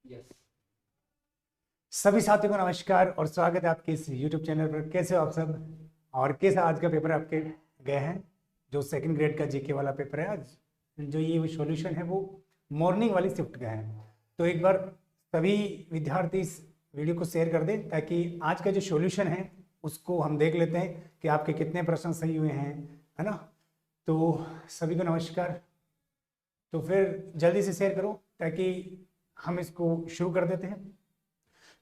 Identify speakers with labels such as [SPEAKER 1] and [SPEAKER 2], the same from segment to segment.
[SPEAKER 1] Yes.
[SPEAKER 2] सभी साथियों को नमस्कार और स्वागत है आपके इस YouTube चैनल पर। कैसे हो आप सब? और कैसा आज का पेपर आपके गए हैं? जो सेकंड ग्रेड का जीके वाला पेपर है, आज जो ये सॉल्यूशन है वो मॉर्निंग वाली शिफ्ट गए हैं। तो एक बार सभी विद्यार्थी इस वीडियो को शेयर कर दें ताकि आज का जो सॉल्यूशन है उसको हम देख लेते हैं कि आपके कितने प्रश्न सही हुए हैं, है ना। तो सभी को नमस्कार। तो फिर जल्दी से शेयर करो ताकि हम इसको शुरू कर देते हैं।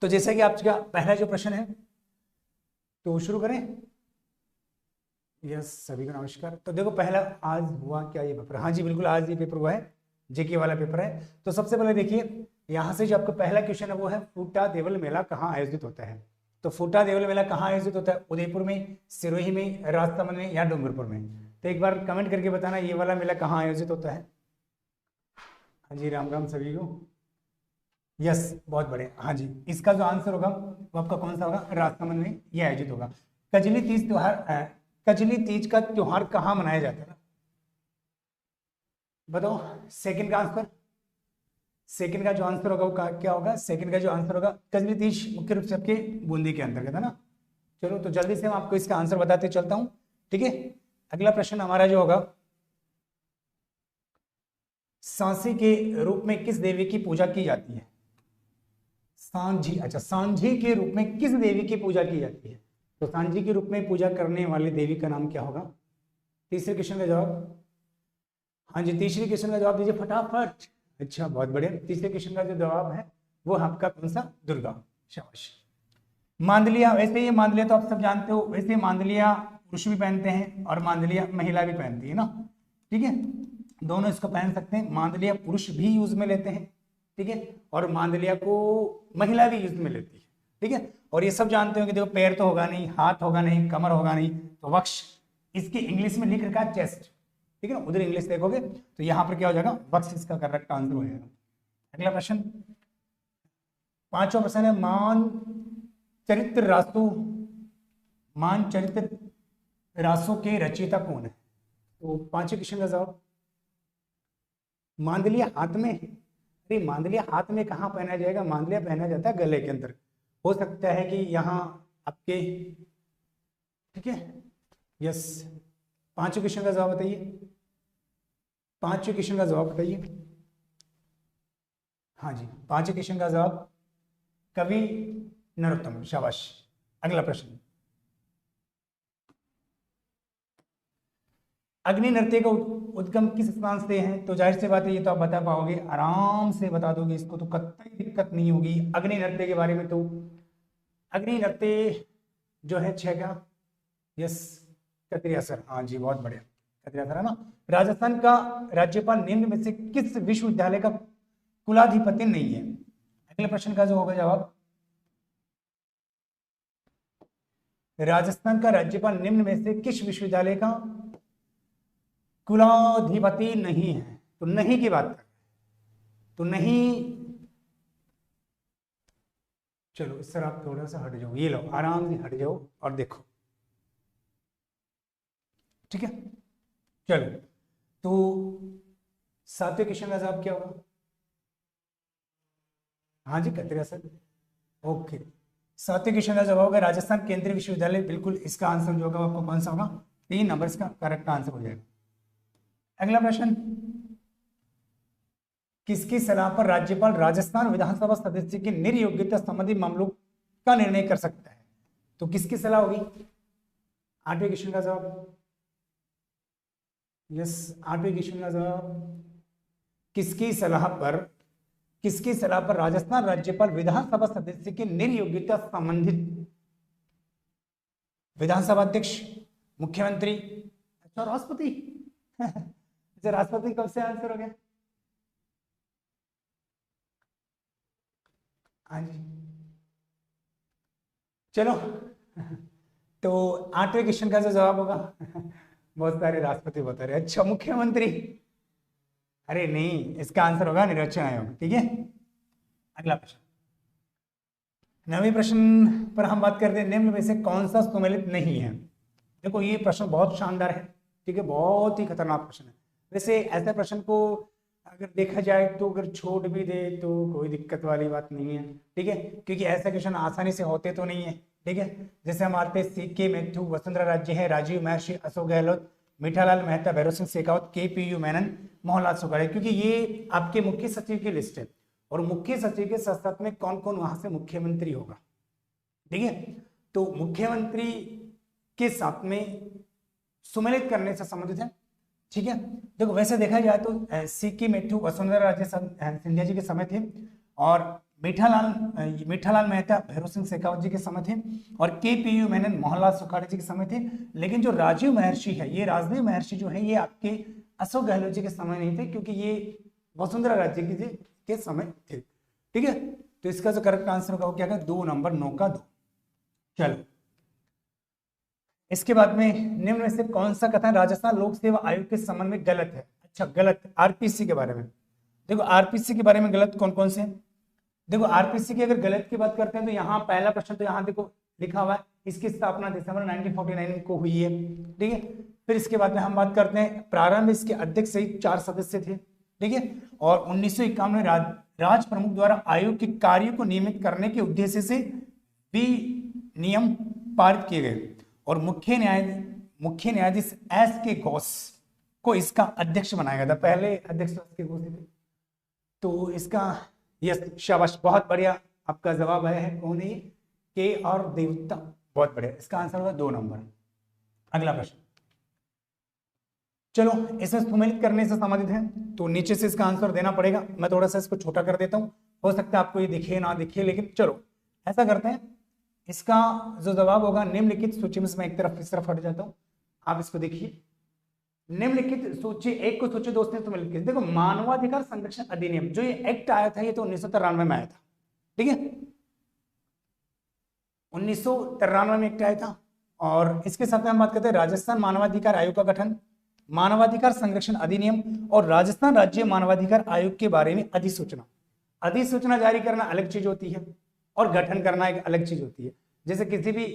[SPEAKER 2] तो जैसा कि आपका पहला जो प्रश्न है तो शुरू करें। यस, सभी को नमस्कार। तो देखो पहला आज हुआ क्या ये पेपर? हाँ जी बिल्कुल, आज ये पेपर हुआ है, जेके वाला पेपर है। तो सबसे पहले देखिए यहाँ से जो आपका पहला क्वेश्चन है वो है फूटा देवल मेला कहाँ आयोजित होता है। तो फूटा देवल मेला कहाँ आयोजित होता है? उदयपुर में, सिरोही में, राजसमंद में या डूंगरपुर में? तो एक बार कमेंट करके बताना ये वाला मेला कहाँ आयोजित होता है। हाँ जी, राम राम सभी को। यस, बहुत बढ़िया। हाँ जी, इसका जो आंसर होगा वो आपका कौन सा होगा? राजसमंद में ये आयोजित होगा। कजली तीज त्योहार, कजली तीज का त्योहार कहाँ मनाया जाता है? बताओ सेकंड का आंसर। सेकंड का जो आंसर होगा वो क्या होगा? सेकंड का जो आंसर होगा कजली तीज मुख्य रूप से आपके बूंदी के अंतर्गत है ना। चलो तो जल्दी से मैं आपको इसका आंसर बताते चलता हूँ, ठीक है। अगला प्रश्न हमारा जो होगा, सांसी के रूप में किस देवी की पूजा की जाती है? सांझी, अच्छा सांझी के रूप में किस देवी की पूजा की जाती है? तो सांझी के रूप में पूजा करने वाली देवी का नाम क्या होगा? तीसरे क्वेश्चन का जवाब। हाँ जी, तीसरे क्वेश्चन का जवाब दीजिए फटाफट। अच्छा बहुत बढ़िया। तीसरे क्वेश्चन का जो जवाब है वो आपका कौन सा? दुर्गा। शाबाश। मांदलिया, वैसे ये मांदलिया तो आप सब जानते हो, वैसे मांदलिया पुरुष भी पहनते हैं और मांदलिया महिला भी पहनती है ना, ठीक है। दोनों इसको पहन सकते हैं। मांदलिया पुरुष भी यूज में लेते हैं, ठीक है, और मांदलिया को महिला भी यूज में लेती है, ठीक है। और ये सब जानते हो कि देखो पैर तो होगा नहीं, हाथ होगा नहीं, कमर होगा नहीं, तो वक्ष, इसकी इंग्लिश में लिख रखा है चेस्ट, ठीक है ना। उधर इंग्लिश देखोगे तो यहाँ पर क्या हो जाएगा? वक्ष इसका करेक्ट आंसर हो जाएगा। अगला प्रश्न, पांचवा प्रश्न है मान चरित्र रासु, मान चरित्र रासु के रचयिता कौन है? तो पांचवें क्वेश्चन का जवाब, मांदलिया हाथ में, अरे मांदलिया हाथ में कहाँ पहना जाएगा? मांदलिया पहना जाता है गले के अंदर। हो सकता है कि यहाँ आपके, ठीक है। यस, पांचवें क्वेश्चन का जवाब बताइए। पांचवें क्वेश्चन का जवाब बताइए। हाँ जी, पांचवें क्वेश्चन का जवाब कवि नरोत्तम। शाबाश। अगला प्रश्न, अग्नि नृत्य का उद्गम किस स्थान से है? तो जाहिर सी बात है ये तो आप बता पाओगे, आराम से बता दोगे इसको, तो कतई दिक्कत नहीं होगी। अग्नि नृत्य के बारे में तो अग्नि नृत्य जो है छह का, यस, कतरियासर। हाँ जी बहुत बढ़िया, कतरियासर है ना। राजस्थान का राज्यपाल निम्न में से किस विश्वविद्यालय का कुलाधिपति नहीं है? अगले प्रश्न का जो होगा जवाब, राजस्थान का राज्यपाल निम्न में से किस विश्वविद्यालय का कुलाधिपति नहीं है? तो नहीं की बात कर, तो नहीं, चलो इस तरह आप थोड़ा सा हट जाओ, ये लो आराम से हट जाओ और देखो, ठीक है। चलो तो सातवें क्वेश्चन का जवाब क्या होगा? हाँ जी कतरिया सर, ओके। सातवें क्वेश्चन का जवाब होगा राजस्थान केंद्रीय विश्वविद्यालय। बिल्कुल, इसका आंसर जो होगा आपको कौन सा होगा? 3 नंबर इसका करेक्ट आंसर हो जाएगा। अगला प्रश्न, किसकी सलाह पर राज्यपाल राजस्थान विधानसभा सदस्य की निर्योग्यता संबंधी मामलों का निर्णय कर सकता है? तो किसकी सलाह होगी? आठवें क्वेश्चन का जवाब, यस, आठवें क्वेश्चन का जवाब, किसकी सलाह पर, किसकी सलाह पर राजस्थान राज्यपाल विधानसभा सदस्य की निर्योग्यता संबंधित, विधानसभा अध्यक्ष, मुख्यमंत्री, अच्छा राष्ट्रपति राष्ट्रपति कब से आंसर हो गया? हाँ जी, चलो तो आठवें क्वेश्चन का जो जवाब होगा बहुत सारे राष्ट्रपति बता रहे, अच्छा मुख्यमंत्री, अरे नहीं, इसका आंसर होगा निर्वाचन आयोग, ठीक है। अगला प्रश्न, नवीं प्रश्न पर हम बात करते हैं निम्न में से कौन सा सुमेलित नहीं है? देखो ये प्रश्न बहुत शानदार है, ठीक है, बहुत ही खतरनाक प्रश्न है। वैसे ऐसे प्रश्न को अगर देखा जाए तो अगर छोड़ भी दे तो कोई दिक्कत वाली बात नहीं है, ठीक है, क्योंकि ऐसा क्वेश्चन आसानी से होते तो नहीं है, ठीक है। जैसे हम आते हैं सीके मेथु, वसुंधरा राज्य है, राजीव महर्षि, अशोक गहलोत, मीठालाल मेहता, भैरव सिंह शेखावत, KPU मेनन, मोहनलाल सुखाड़े, क्योंकि ये आपके मुख्य सचिव की लिस्ट है और मुख्य सचिव के साथ साथ में कौन कौन वहां से मुख्यमंत्री होगा, ठीक है। तो मुख्यमंत्री के साथ में सुमेलित करने से संबंधित है, ठीक है। देखो वैसे देखा जाए तो सीके मेथु वसुंधरा राजे सिंधिया जी के समय थे और मीठालाल मेहता भैरव सिंह शेखावत जी के समय थे और KPU मेनन मोहनलाल सुखाड़े जी के समय थे। लेकिन जो राजीव महर्षि है, ये राजदेव महर्षि जो है, ये आपके अशोक गहलोत जी के समय नहीं थे, क्योंकि ये वसुंधरा राजे जी के समय थे, ठीक है। तो इसका जो करेक्ट आंसर होगा वो क्या है, 2 नंबर 9 का 2। चलो इसके बाद में निम्न में से कौन सा कथन राजस्थान लोक सेवा आयोग के संबंध में गलत है। अच्छा गलत, RPC के बारे में देखो, RPC के बारे में गलत कौन कौन से हैं। देखो RPC की अगर गलत की बात करते हैं तो यहाँ पहला प्रश्न तो यहाँ देखो लिखा हुआ है, इसकी स्थापना दिसंबर 1949 को हुई है, ठीक है। फिर इसके बाद में हम बात करते हैं प्रारंभ इसके अध्यक्ष सहित 4 सदस्य थे, ठीक है। और 1951 में राज प्रमुख द्वारा आयोग के कार्यों को नियमित करने के उद्देश्य से भी नियम पारित किए गए और मुख्य न्यायाधीश SK घोष को इसका अध्यक्ष बनाया गया था। पहले अध्यक्ष SK घोष थे। तो इसका यस, शाबाश, बहुत बढ़िया आपका जवाब है। कौन है? के और देवता, बहुत बढ़िया। इसका आंसर होगा 2 नंबर। अगला प्रश्न, चलो इसे सुमेलित करने से संबंधित है तो नीचे से इसका आंसर देना पड़ेगा। मैं थोड़ा सा इसको छोटा कर देता हूं, हो सकता है आपको ये दिखे ना दिखे, लेकिन चलो ऐसा करते हैं। इसका जो जवाब होगा निम्नलिखित सूची में से मैं इस तरफ हट जाता हूं, आप इसको देखिए। निम्नलिखित सूची एक को सूची दोस्त ने सुमेलित की। देखो मानवाधिकार संरक्षण अधिनियम जो ये एक्ट आया था, ये तो 1993 में आया था, ठीक है। 1993 में एक्ट आया था और इसके साथ में हम बात करते हैं राजस्थान मानवाधिकार आयोग का गठन, मानवाधिकार संरक्षण अधिनियम और राजस्थान राज्य मानवाधिकार आयोग के बारे में अधिसूचना। अधिसूचना जारी करना अलग चीज होती है और गठन करना एक अलग चीज होती है। जैसे किसी भी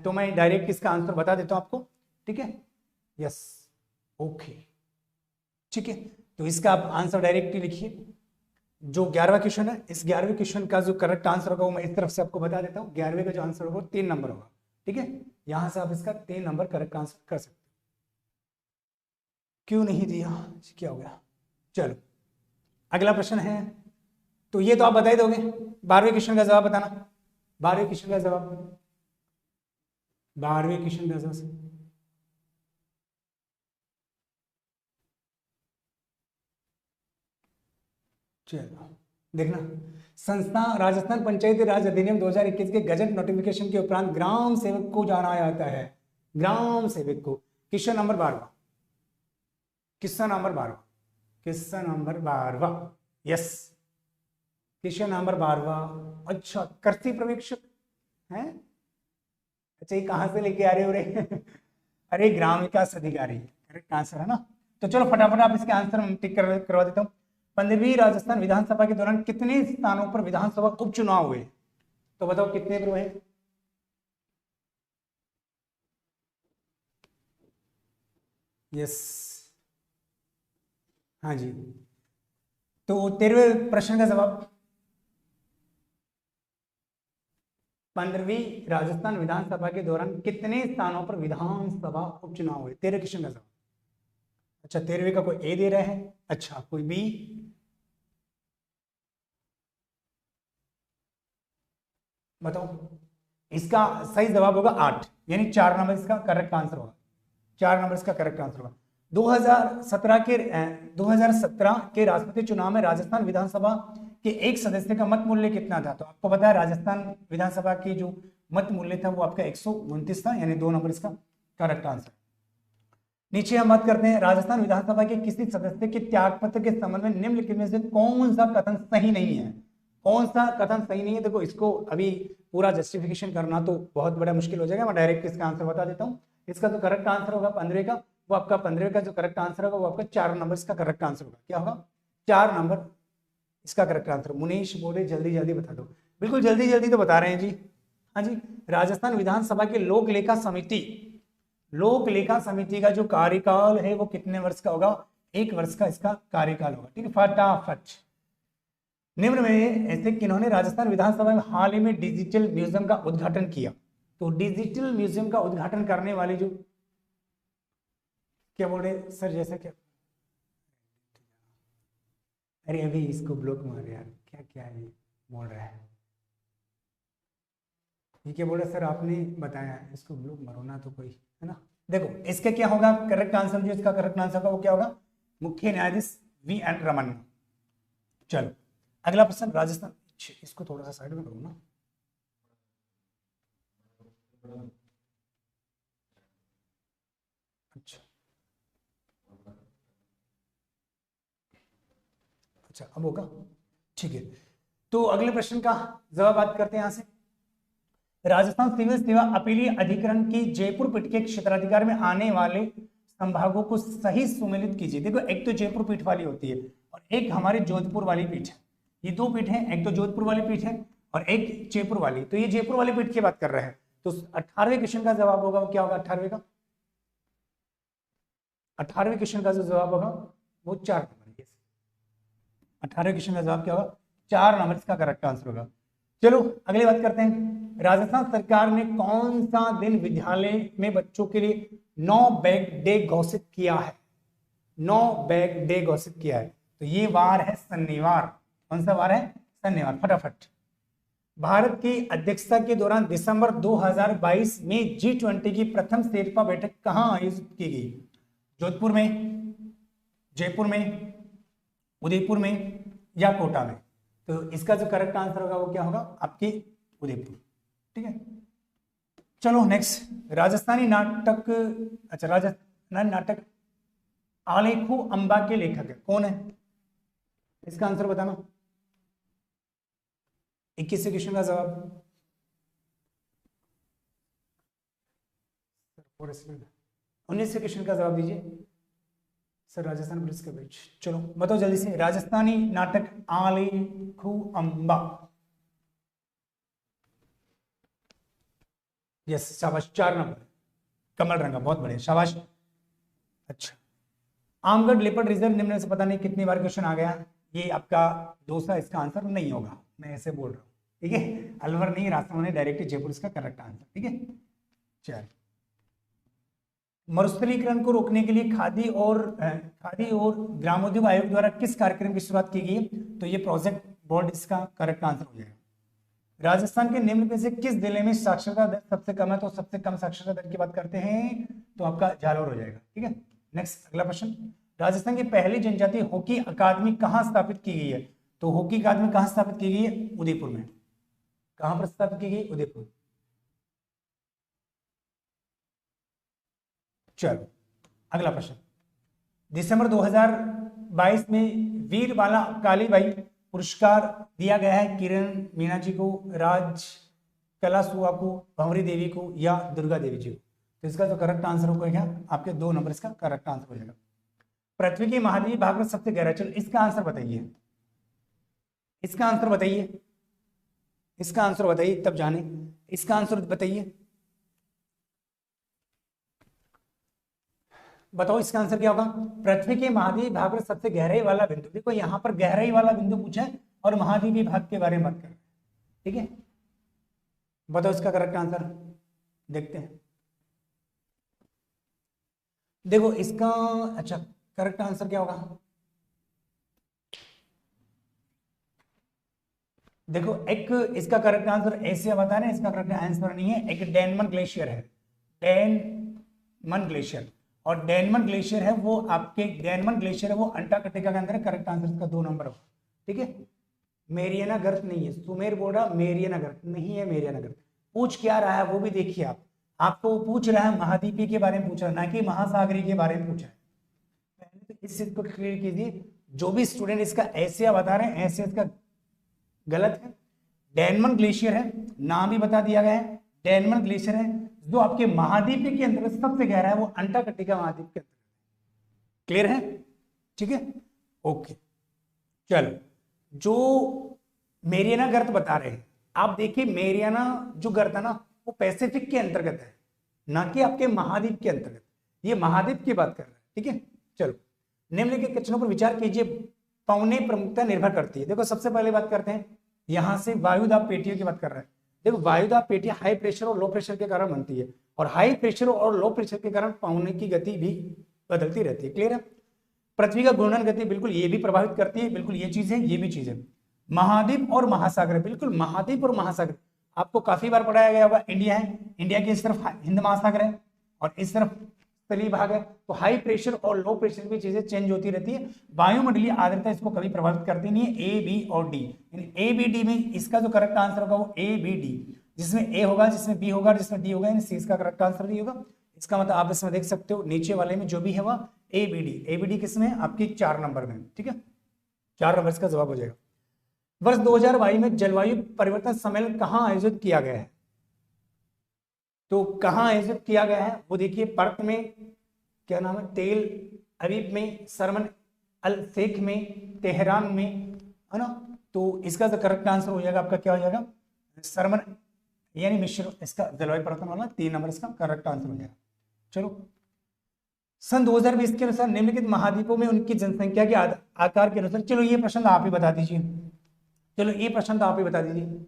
[SPEAKER 2] तो मैं डायरेक्ट इसका आंसर बता देता हूं आपको, ठीक है। यस, ओके, ठीक है। तो इसका आप आंसर डायरेक्टली लिखिए। जो 11वां क्वेश्चन है, इस 11वें क्वेश्चन का जो करेक्ट आंसर होगा वो मैं इस तरफ से आपको बता देता हूं। 11वें का जो आंसर होगा 3 नंबर होगा, ठीक है। यहां से आप इसका 3 नंबर करेक्ट आंसर कर सकते हो। क्यों नहीं दिया, क्या हो गया? चलो अगला प्रश्न है, तो ये तो आप बता ही दोगे। 12वें क्वेश्चन का जवाब बताना। 12वें क्वेश्चन का जवाब, 12वें क्वेश्चन का जवाब चलो देखना। संस्था राजस्थान पंचायती राज अधिनियम 2021 के गजट नोटिफिकेशन के उपरांत ग्राम सेवक को जाना जाता है। ग्राम सेवक को question number 12, question number 12, question number 12, yes question number 12। अच्छा, कृषि पर्यवेक्षक है। अच्छा, ये कहां से लेके आ रहे हो रे? अरे ग्राम विकास अधिकारी, करेक्ट आंसर है ना। तो चलो फटाफट आप इसके आंसर में टिक करवा देता हूं। 15वीं राजस्थान विधानसभा के दौरान कितने स्थानों पर विधानसभा उपचुनाव हुए? तो बताओ कितने पर हुए? यस, हाँ जी। तो 13वें प्रश्न का जवाब, 15वीं राजस्थान विधानसभा के दौरान कितने स्थानों पर विधानसभा उपचुनाव हुए? 13 क्वेश्चन का जवाब। अच्छा, 13वीं का कोई ए दे रहे हैं, अच्छा कोई बी, बताओ। इसका सही जवाब होगा 8, यानी 4 नंबर इसका करेक्ट आंसर होगा। 4 नंबर इसका करेक्ट आंसर होगा। 2017 के राष्ट्रपति चुनाव में राजस्थान विधानसभा के एक सदस्य का मत मूल्य कितना था? तो आपको पता है राजस्थान विधानसभा की जो मत मूल्य था वो आपका 129 था, यानी 2 नंबर इसका करेक्ट आंसर। नीचे हम बात करते हैं राजस्थान विधानसभा के किसी सदस्य के त्यागपत्र के संबंध में निम्नलिखित में से कौन सा कथन सही नहीं है? कौन सा कथन सही नहीं है? देखो इसको अभी पूरा जस्टिफिकेशन करना तो बहुत बड़ा मुश्किल हो जाएगा, मैं डायरेक्ट इसका आंसर बता देता हूँ। इसका जो करेक्ट आंसर होगा 15 का, वो आपका 15 का जो करेक्ट आंसर होगा वो आपका 4 नंबर इसका करेक्ट आंसर होगा। क्या होगा? 4 नंबर इसका करेक्ट आंसर। मुनीश बोले जल्दी जल्दी बता दो। बिल्कुल जल्दी जल्दी तो बता रहे हैं जी। हाँ जी, राजस्थान विधानसभा के लोक लेखा समिति का जो कार्यकाल है वो कितने वर्ष का होगा? 1 वर्ष का इसका कार्यकाल होगा। ठीक है, फटाफट। निम्न में ऐसे किन्होंने राजस्थान विधानसभा में हाल ही में डिजिटल म्यूजियम का उद्घाटन किया? तो डिजिटल म्यूजियम का उद्घाटन करने वाले जो, क्या बोल रहे सर, जैसा क्या, अरे अभी इसको ब्लॉक मार यार, क्या क्या है बोल रहा है, ये क्या बोल रहा है सर, आपने बताया इसको ब्लॉक मारो ना, तो कोई है ना। देखो इसका क्या होगा, करेक्ट आंसर जो इसका करेक्ट आंसर का वो क्या होगा, मुख्य न्यायाधीश V.N. रमन्ना। चलो अगला प्रश्न, राजस्थान, इसको थोड़ा सा साइड में करो ना। अच्छा अच्छा, अब होगा, ठीक है। तो अगले प्रश्न का जवाब बात करते हैं यहां से। राजस्थान सिविल सेवा अपीलीय अधिकरण की जयपुर पीठ के क्षेत्राधिकार में आने वाले संभागों को सही सुमेलित कीजिए। देखो एक तो जयपुर पीठ वाली होती है और एक हमारी जोधपुर वाली पीठ है, ये 2 पीठ है, एक तो जोधपुर वाली पीठ है और एक जयपुर वाली। तो ये जयपुर वाली पीठ की बात कर रहे हैं, तो 18वें क्वेश्चन का जवाब होगा वो क्या होगा, 18वें का, 18वें क्वेश्चन का जो जवाब होगा वो 4 नंबर। 18वें क्वेश्चन का जवाब क्या होगा, 4 नंबर इसका करेक्ट आंसर होगा। चलो अगली बात करते हैं, राजस्थान सरकार ने कौन सा दिन विद्यालय में बच्चों के लिए नो बैग डे घोषित किया है? नो बैग डे घोषित किया है, तो ये वार है शनिवार। कौन सा वार है, शनिवार। फटाफट। भारत की अध्यक्षता के दौरान दिसंबर 2022 में G20 की प्रथम शेरपा बैठक कहां आयोजित की गई? जोधपुर में, जयपुर में, उदयपुर में या कोटा में? तो इसका जो करेक्ट आंसर होगा वो क्या होगा, आपकी उदयपुर। ठीक है, चलो नेक्स्ट, राजस्थानी नाटक, अच्छा राजस्थानी नाटक आलेखू अंबा के लेखक है कौन है? इसका आंसर बताना। 21वें क्वेश्चन का जवाब, 19वें क्वेश्चन का जवाब दीजिए सर, राजस्थान पुलिस का बैच। चलो बताओ जल्दी से, राजस्थानी नाटक आलेखू अंबा। यस शाबाश, 4 नंबर, कमल रंगा, बहुत बढ़िया, शाबाश। अच्छा, आमगढ़ लेपर्ड रिजर्व निम्न से पता नहीं कितनी बार क्वेश्चन आ गया, ये आपका दूसरा इसका आंसर नहीं होगा, मैं ऐसे बोल रहा हूँ। ठीक है, अलवर नहीं, राजस्थान ने डायरेक्ट जयपुर इसका करेक्ट आंसर। ठीक है, चल, मरुस्थलीकरण को रोकने के लिए खादी और ग्रामोद्योग आयोग द्वारा किस कार्यक्रम की शुरुआत की गई है? तो ये प्रोजेक्ट बोर्ड इसका करेक्ट आंसर हो जाएगा। राजस्थान के निम्न में से किस जिले में साक्षरता दर सबसे कम है? तो सबसे कम साक्षरता दर की बात करते हैं तो आपका जालौर हो जाएगा। ठीक है, नेक्स्ट अगला प्रश्न, राजस्थान की पहली जनजातीय हॉकी अकादमी कहाँ स्थापित की गई है? तो हॉकी अकादमी कहाँ स्थापित की गई है? उदयपुर में। कहाँ पर स्थापित की गई? उदयपुर। चलो अगला प्रश्न, दिसंबर 2022 में वीर बाला कालीबाई पुरस्कार दिया गया है किरण मीना जी को, राज कलासुआ को, भंवरी देवी को या दुर्गा देवी जी को? तो इसका जो करेक्ट आंसर होगा क्या, आपके 2 नंबर इसका करेक्ट आंसर हो जाएगा। पृथ्वी के महाद्वीप भाग में सबसे गहरा, चलो इसका आंसर बताइए, इसका आंसर बताइए, इसका आंसर बताइए तब जाने, इसका आंसर बताइए, बताओ इसका आंसर क्या होगा। पृथ्वी के महाद्वीप भाग में सबसे गहराई वाला बिंदु, देखो यहां पर गहराई वाला बिंदु पूछा है और महाद्वीपीय भाग के बारे में बात कर, ठीक है, बताओ इसका करेक्ट आंसर, देखते हैं। देखो इसका, अच्छा करेक्ट आंसर क्या होगा, देखो एक इसका करेक्ट आंसर एशिया बता रहे हैं, इसका करेक्ट आंसर नहीं है, एक डेनमन ग्लेशियर है, डेनमन ग्लेशियर, और डेनमन ग्लेशियर है वो आपके, डेनमन ग्लेशियर है वो अंटार्कटिका के अंदर है। करेक्ट आंसर इसका 2 नंबर होगा। ठीक है, मेरियाना गर्त नहीं है, सुमेर बोल रहा मेरियाना गर्त नहीं है, मेरियाना गर्त पूछ क्या रहा है वो भी देखिए आप, आपको पूछ रहा है महाद्वीपीय के बारे में पूछ रहा है, ना कि महासागरीय के बारे में पूछा है। पहले तो इस चीज को क्लियर कीजिए, जो भी स्टूडेंट इसका एशिया बता रहे हैं एशिया इसका गलत है, डेनमन ग्लेशियर है, नाम भी बता दिया गया है, डेनमन ग्लेशियर है जो आपके महाद्वीप के अंतर्गत सबसे गहरा है, वो अंटार्कटिका महाद्वीप के अंतर्गत। क्लियर है, ठीक है, ओके। चलो, जो मेरियाना गर्त बता रहे हैं आप देखिए, मेरियाना जो गर्त है ना वो पैसिफिक के अंतर्गत है, ना कि आपके महाद्वीप के अंतर्गत, ये महाद्वीप की बात कर रहे हैं। ठीक है, चलो निम्नलिखित क्वेश्चनों पर विचार कीजिए, पौने प्रमुखता निर्भर करती है। देखो सबसे पहले बात करते हैं, यहां से वायुदाब पेटियों की बात कर रहे हैं। देखो वायुदाब पेटियां हाई प्रेशर और लो प्रेशर के कारण बनती है, और हाई प्रेशर और लो प्रेशर के कारण पौने की गति भी बदलती रहती है। क्लियर है? पृथ्वी का घूर्णन गति बिल्कुल ये भी प्रभावित करती है, बिल्कुल ये चीज है, ये भी चीज है। महाद्वीप और महासागर, बिल्कुल महाद्वीप और महासागर आपको काफी बार पढ़ाया गया होगा। इंडिया है, इंडिया की इस तरफ हिंद महासागर है और इस तरफ तलीय भाग है, तो हाई प्रेशर और लो प्रेशर की चीजें चेंज होती रहती है। वायुमंडलीय आर्द्रता इसको कभी प्रभावित करती नहीं है। ए, बी और डी, ए बी डी में इसका जो करेक्ट आंसर होगा वो ए बी डी, जिसमें ए होगा, जिसमें बी होगा, जिसमें डी होगा, सी इसका करेक्ट आंसर डी होगा। इसका मतलब आप इसमें देख सकते हो नीचे वाले में जो भी है वह A B D. A B D किसमें? आपकी 4 नंबर में। ठीक है, 4 नंबर इसका जवाब हो जाएगा। वर्ष 2022 में जलवायु परिवर्तन सम्मेलन कहाँ आयोजित किया गया है? तो कहाँ आयोजित किया गया है वो देखिए, पर्थ में, क्या नाम है, तेल अवीब में, शर्म अल शेख में, तेहरान में, है ना। तो इसका जो करेक्ट आंसर हो जाएगा आपका क्या हो जाएगा? शर्म यानी मिश्र, इसका जलवायु परिवर्तन वाला 3 नंबर इसका करेक्ट आंसर हो जाएगा। चलो, सन 2020 के अनुसार निम्नलिखित महाद्वीपों में उनकी जनसंख्या के आकार के अनुसार, चलो ये प्रश्न आप ही बता दीजिए, चलो ये प्रश्न तो आप ही बता दीजिए,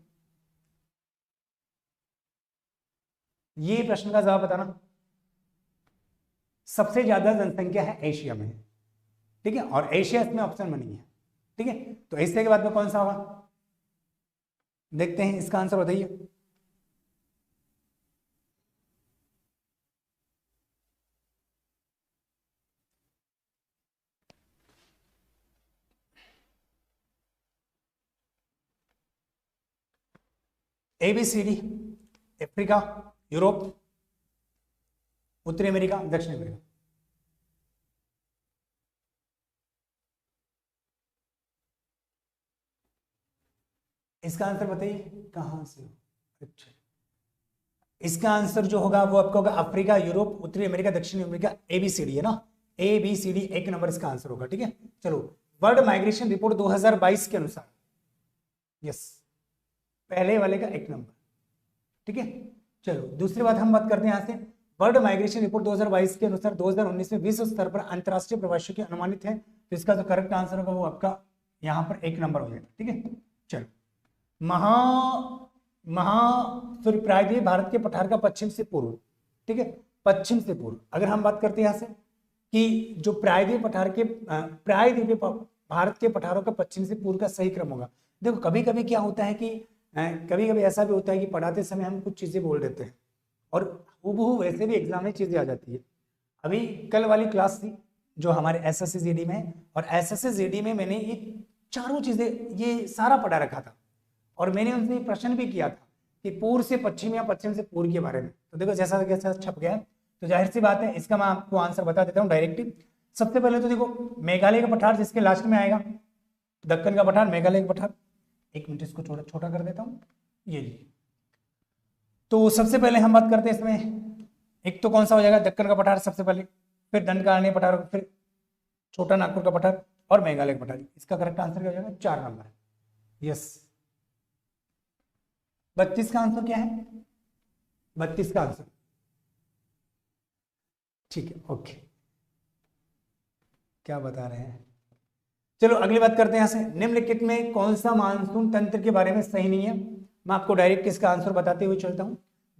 [SPEAKER 2] ये प्रश्न का जवाब बताना। सबसे ज्यादा जनसंख्या है एशिया में, ठीक है, और एशिया इसमें ऑप्शन में नहीं है। ठीक है, तो एशिया के बाद में कौन सा होगा? देखते हैं, इसका आंसर बताइए। ABCD, अफ्रीका, यूरोप, उत्तरी अमेरिका, दक्षिण अमेरिका। इसका आंसर बताइए कहां से। अच्छा, इसका आंसर जो होगा वो आपका होगा अफ्रीका, यूरोप, उत्तरी अमेरिका, दक्षिण अमेरिका। ABCD है ना, ABCD 1 नंबर इसका आंसर होगा। ठीक है, चलो, वर्ल्ड माइग्रेशन रिपोर्ट 2022 के अनुसार, यस, पहले वाले का 1 नंबर। ठीक है, चलो दूसरी बात हम बात करते हैं यहां से। वर्ल्ड माइग्रेशन रिपोर्ट 2022 के अनुसार 2019 में विश्व स्तर पर अंतरराष्ट्रीय प्रवासियों की अनुमानित है, तो इसका जो करेक्ट आंसर होगा वो आपका यहां पर 1 नंबर हो जाएगा। ठीक है, चलो, सूर्य प्रायद्वीप भारत के पठार का पश्चिम से पूर्व, ठीक है, पश्चिम से पूर्व। अगर हम बात करते हैं यहां से कि जो प्रायद्वीप पठार के प्रायद्वीप भारत के पठारों का पश्चिम से पूर्व का सही क्रम होगा। देखो कभी कभी क्या होता है कि कभी कभी ऐसा भी होता है कि पढ़ाते समय हम कुछ चीजें बोल देते हैं और हूबहू वैसे भी एग्जाम में चीजें आ जाती है। अभी कल वाली क्लास थी जो हमारे SSC GD में है, और SSC GD में मैंने ये चारों चीजें ये सारा पढ़ा रखा था, और मैंने उनसे प्रश्न भी किया था कि पूर्व से पश्चिम या पश्चिम से पूर्व के बारे में। तो देखो जैसा जैसा छप गया है, तो जाहिर सी बात है इसका मैं आपको आंसर बता देता हूँ डायरेक्टली। सबसे पहले तो देखो मेघालय का पठार जिसके लास्ट में आएगा, दक्कन का पठार, मेघालय का पठार। 1 मिनट इसको थोड़ा छोटा कर देता हूँ, ये जी। तो सबसे पहले हम बात करते हैं इसमें, एक तो कौन सा हो जाएगा, दक्कन का पठार सबसे पहले, फिर दंडकारण्य पठार, फिर छोटा नागपुर का पठार और मेघालय का पठार। इसका करेक्ट आंसर क्या हो जाएगा? 4 नंबर। यस, 32 का आंसर क्या है? 32 का आंसर, ठीक है, ओके, क्या बता रहे हैं। चलो अगली बात करते हैं यहां से, निम्नलिखित में कौन सा मानसून तंत्र के बारे में सही नहीं है। मैं आपको डायरेक्ट इसका आंसर बताते हुए चलता हूं।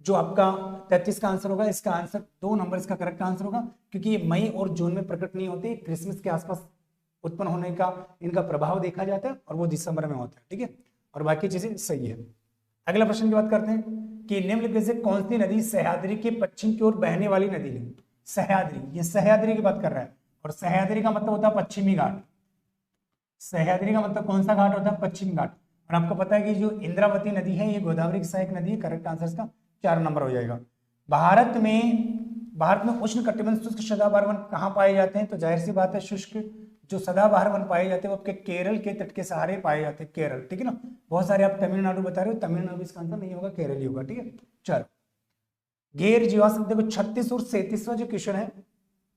[SPEAKER 2] जो आपका 33 का आंसर होगा, इसका आंसर 2 नंबर इसका करेक्ट आंसर होगा, क्योंकि ये मई और जून में प्रकट नहीं होते, क्रिसमस के आसपास उत्पन्न होने का इनका प्रभाव देखा जाता है, और वो दिसंबर में होता है। ठीक है, और बाकी चीजें सही है। अगला प्रश्न की बात करते हैं कि निम्नलिखित से कौन सी नदी सह्याद्री के पश्चिम की ओर बहने वाली नदी है? सह्याद्री, ये सह्याद्री की बात कर रहा है, और सह्याद्री का मतलब होता है पश्चिमी घाट। सह्याद्री का मतलब कौन सा घाट होता है? पश्चिमी घाट। और आपको पता है कि जो इंद्रावती नदी है ये गोदावरी की सहायक नदी है। करेक्ट आंसर इसका 4 नंबर हो जाएगा। भारत में उष्ण कटिबंध शुष्क सदाबहार वन कहाँ पाए जाते हैं? तो जाहिर सी बात है शुष्क जो सदाबहार वन पाए जाते हैं वो आपके केरल के तट के सहारे पाए जाते हैं। केरल, ठीक है ना। बहुत सारे आप तमिलनाडु बता रहे हो, तमिलनाडु इसका आंसर नहीं होगा, केरल ही होगा। ठीक है, चलो, घेर जीवाश्म, देखो 36 और 37वां जो क्वेश्चन है,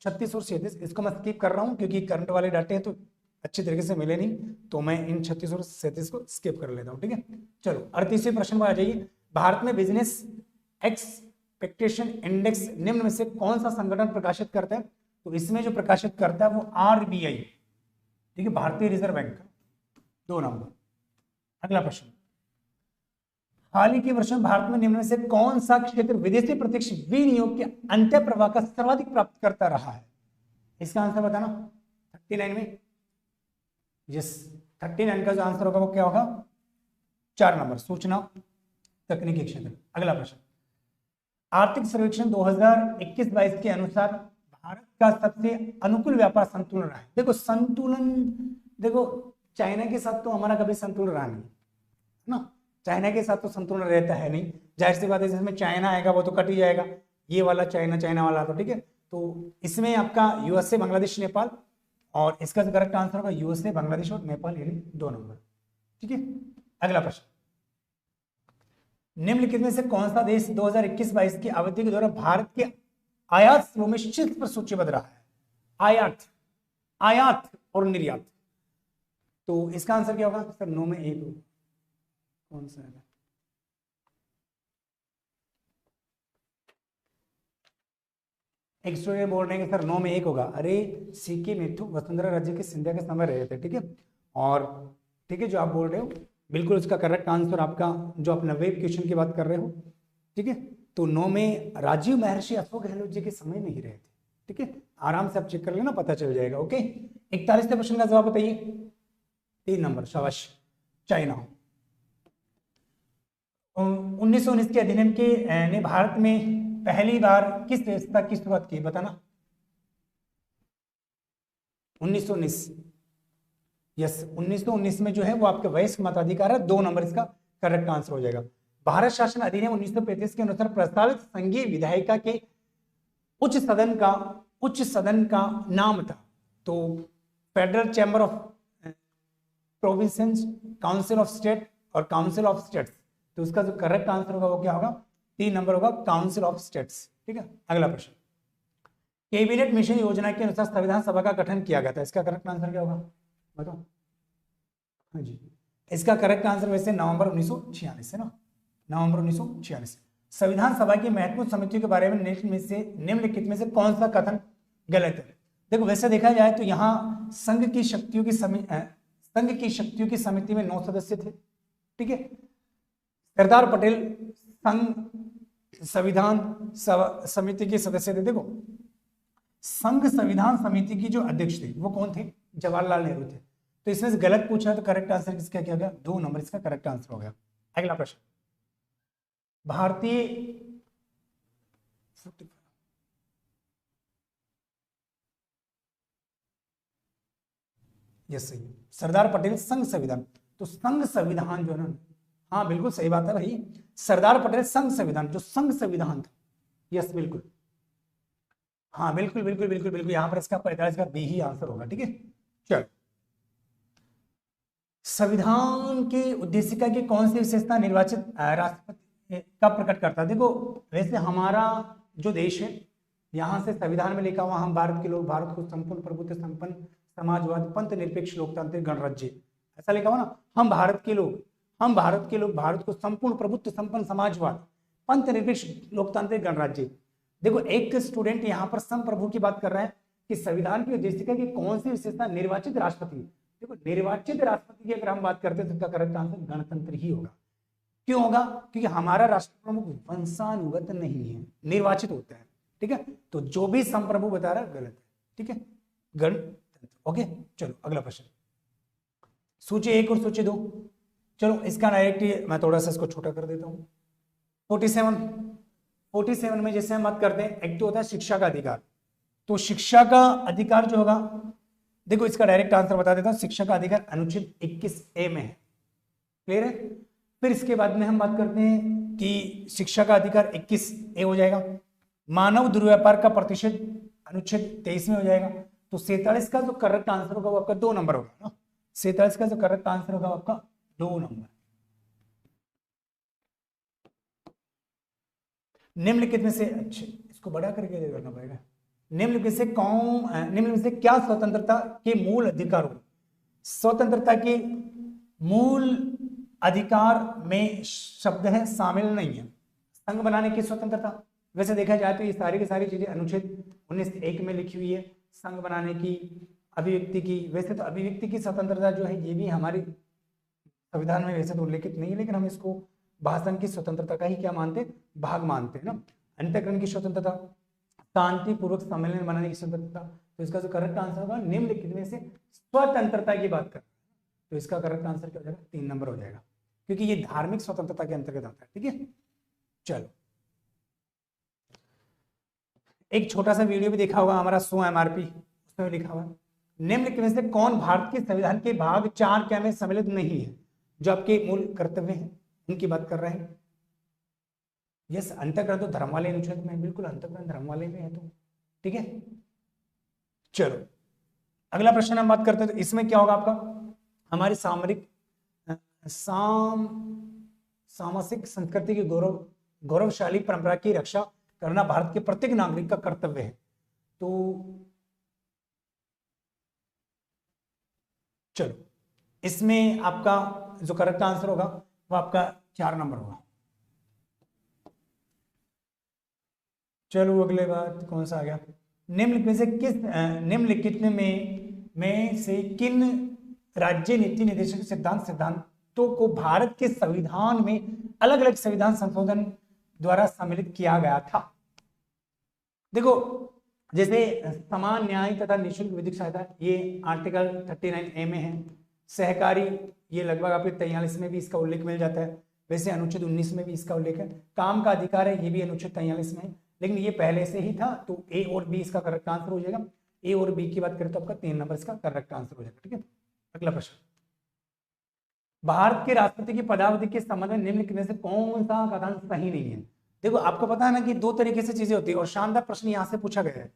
[SPEAKER 2] 36 और 37, इसको मैं स्किप कर रहा हूँ क्योंकि करंट वाले डाटे हैं तो अच्छी तरीके से मिले नहीं, तो मैं इन 36 और 37 को स्किप कर लेता हूँ। ठीक है, चलो 38वें प्रश्न पर आ जाइए। भारत में बिजनेस एक्सपेक्टेशन इंडेक्स निम्न में से कौन सा संगठन प्रकाशित करता है? तो इसमें जो प्रकाशित करता है वो RBI, ठीक है, भारतीय रिजर्व बैंक, 2 नंबर। अगला प्रश्न, हाल ही के वर्षों में भारत में निम्न में से कौन सा क्षेत्र विदेशी प्रत्यक्ष विनियोग के अंत्य प्रवाह का सर्वाधिक प्राप्त करता रहा है? इसका आंसर बताना 39 में। जिस 39 का जो आंसर होगा वो क्या होगा? 4 नंबर, सूचना तकनीकी क्षेत्र। अगला प्रश्न, आर्थिक सर्वेक्षण 2021-22 के अनुसार भारत का सबसे अनुकूल व्यापार संतुलन रहा है। देखो संतुलन, देखो चाइना के साथ तो हमारा कभी संतुलन रहा नहीं ना, चाइना के साथ तो संतुलन रहता है नहीं, जाहिर सी बात है, जिसमें चाइना आएगा वो तो कट ही जाएगा, ये वाला चाइना, चाइना वाला, तो ठीक है। तो इसमें आपका यूएसए, बांग्लादेश, नेपाल, और इसका जो करेक्ट आंसर होगा यूएसए, बांग्लादेश और नेपाल, यानी 2 नंबर, ठीक है। अगला प्रश्न, निम्नलिखित में से कौन सा देश 2021-22 की अवधि के दौरान भारत के आयात श्रेणी में शीर्ष पर सूचीबद्ध रहा है? आयात और निर्यात। तो इसका आंसर क्या होगा सर? 9 में 1 कौन सा है? एक स्टूडेंट बोल रहे हैं कि सर 9 में 1 होगा। अरे सीके मिथु वसुंधरा राज्य के सिंधिया के समय रहे थे, ठीक है। और ठीक है, जो आप बोल रहे हो बिल्कुल उसका करेक्ट आंसर आपका, जो आप 90 क्वेश्चन की बात कर रहे हो, ठीक है। तो 9 में राजीव महर्षि अशोक गहलोत जी के समय में ही रहे थे, ठीक है। आराम से आप चेक कर लेना, पता चल जाएगा। ओके, 41वें प्रश्न का जवाब बताइए। 3 नंबर, शाबाश। चाइना। 1919 के अधिनियम के ने भारत में पहली बार किस व्यवस्था की शुरुआत की? बताना। 1919, यस, 1919 में जो है वो आपके वयस्क मताधिकार है, 2 नंबर इसका करेक्ट आंसर हो जाएगा। भारत शासन अधिनियम 1935 के अनुसार प्रस्तावित संघीय विधायिका के उच्च सदन का नाम था तो federal chamber of provinces, council of state और काउंसिल ऑफ स्टेट्स। तो उसका जो करेक्ट आंसर होगा वो क्या होगा? 3 नंबर होगा, काउंसिल ऑफ स्टेट्स, ठीक है। अगला प्रश्न, कैबिनेट मिशन योजना के अनुसार संविधान सभा का गठन किया गया था, इसका करेक्ट आंसर क्या होगा बताओ? हाँ जी, इसका करेक्ट आंसर वैसे नवंबर 1946 है ना, नवंबर 1946। संविधान सभा की महत्वपूर्ण समितियों के बारे में निम्नलिखित में से कौन सा कथन गलत है? देखो वैसे देखा जाए तो यहाँ संघ की शक्तियों की समिति में 9 सदस्य थे, ठीक है। सरदार पटेल संघ संविधान समिति के सदस्य थे। देखो संघ संविधान समिति की जो अध्यक्ष थे वो कौन थे? जवाहरलाल नेहरू थे। तो इसमें से गलत पूछा तो करेक्ट आंसर किसका क्या गया? 2 नंबर इसका करेक्ट आंसर हो गया। अगला प्रश्न, भारतीय यस सही, सरदार पटेल संघ संविधान। तो संघ संविधान जो है ना, हाँ बिल्कुल सही बात है भाई, सरदार पटेल संघ संविधान, जो संघ संविधान था, यस बिल्कुल, हाँ बिल्कुल बिल्कुल बिल्कुल बिल्कुल, यहां पर इसका 45 का बी ही आंसर होगा, ठीक है। चलो, संविधान की उद्देशिका की कौन सी विशेषता निर्वाचित राष्ट्रपति का प्रकट करता है? देखो वैसे हमारा जो देश है, यहां से संविधान में लिखा हुआ हम भारत के लोग भारत को संपूर्ण प्रभुत्व संपन्न समाजवाद पंथ निरपेक्ष लोकतांत्रिक गणराज्य, ऐसा लिखा हुआ ना, हम भारत के लोग भारत को संपूर्ण प्रभुत्व संपन्न समाजवाद पंथ निरपेक्ष लोकतांत्रिक गणराज्य। देखो एक स्टूडेंट यहाँ पर संप्रभु की बात कर रहा है कि संविधान की उद्देशिका की कौन सी विशेषता निर्वाचित राष्ट्रपति। देखो निर्वाचित राष्ट्रपति की अगर हम बात करते हैं तो इसका करेक्ट आंसर गणतंत्र ही होगा। क्यों होगा? क्योंकि हमारा राष्ट्र प्रमुख वंशानुगत नहीं है, निर्वाचित होता है, ठीक है। तो जो भी संप्रभु बता रहा है गलत है, ठीक है, गणतंत्र। ओके चलो अगला प्रश्न, सूची 1 और सूची 2। चलो इसका डायरेक्ट मैं थोड़ा सा इसको छोटा कर देता हूँ। 47 में जैसे हम बात करते हैं, एक तो होता है शिक्षा का अधिकार। तो शिक्षा का अधिकार जो होगा, देखो इसका डायरेक्ट आंसर बता देता हूं, शिक्षा का अधिकार अनुच्छेद 21A में है, क्लियर है। फिर इसके बाद में हम बात करते हैं कि शिक्षा का अधिकार 21A हो जाएगा। मानव दुर्व्यापार का प्रतिषेध अनुच्छेद 23 में हो जाएगा। तो 47 का जो करेक्ट आंसर होगा वो आपका 2 नंबर होगा ना, 47 का जो करेक्ट आंसर होगा आपका 2 नंबर। निम्नलिखित में से, अच्छा इसको बड़ा करके करना पड़ेगा, निम्नलिखित से क्या स्वतंत्रता के मूल अधिकार हो? स्वतंत्रता के मूल अधिकार में शब्द है शामिल नहीं है। संघ बनाने की स्वतंत्रता, वैसे देखा जाए तो ये सारी की सारी चीजें अनुच्छेद 19(1) में लिखी हुई है, संघ बनाने की, अभिव्यक्ति की। वैसे तो अभिव्यक्ति की स्वतंत्रता जो है ये भी हमारी संविधान में वैसे तो उल्लेखित नहीं है, लेकिन हम इसको भाषण की स्वतंत्रता का ही क्या मानते हैं, भाग मानते हैं ना। अंतःकरण की स्वतंत्रता, शांतिपूर्वक सम्मेलन बनाने की स्वतंत्रता। तो इसका जो करेक्ट आंसर होगा निम्नलिखित में से स्वतंत्रता की बात कर, तो इसका करेक्ट आंसर क्या हो जाएगा, 3 नंबर हो जाएगा, क्योंकि ये धार्मिक स्वतंत्रता के अंतर्गत आता है। ठीक है, चलो एक छोटा सा वीडियो भी देखा होगा हमारा 100 MRP, उसमें लिखा हुआ निम्नलिखित में से कौन भारत के संविधान के भाग 4 क्या में सम्मिलित नहीं है, जो आपके मूल कर्तव्य हैं उनकी बात कर रहे हैं। यस, अंतःकरण तो धर्म वाले अनुच्छेद में, बिल्कुल अंतःकरण धर्म वाले में है तो ठीक है। चलो अगला प्रश्न हम बात करते हैं, तो इसमें क्या होगा आपका, हमारी सामासिक संस्कृति की गौरवशाली परंपरा की रक्षा करना भारत के प्रत्येक नागरिक का कर्तव्य है। तो चलो इसमें आपका जो करेक्ट आंसर होगा वो आपका 4 नंबर होगा। चलो अगले बात कौन सा आ गया, निम्नलिखित में से किन राज्य नीति निर्देशक सिद्धांतों को भारत के संविधान में अलग अलग संविधान संशोधन द्वारा सम्मिलित किया गया था। देखो जैसे समान न्याय तथा निःशुल्क विधिक सहायता, ये आर्टिकल 39A में है। सहकारी, ये लगभग आपके 43 में भी इसका उल्लेख मिल जाता है। वैसे अनुच्छेद 19 में भी इसका उल्लेख है। काम का अधिकार है, ये भी अनुच्छेद 43 में है, लेकिन ये पहले से ही था, तो ए और बी इसका करेक्ट आंसर हो जाएगा। ए और बी की बात करें तो आपका 3 नंबर इसका करेक्ट आंसर हो जाएगा। ठीक है, अगला प्रश्न, भारत के राष्ट्रपति की पदावधि के संबंध में निम्नलिखित में से कौन सा कथन सही नहीं है। देखो आपको पता है ना कि 2 तरीके से चीजें होती है, और शानदार प्रश्न यहां से पूछा गया है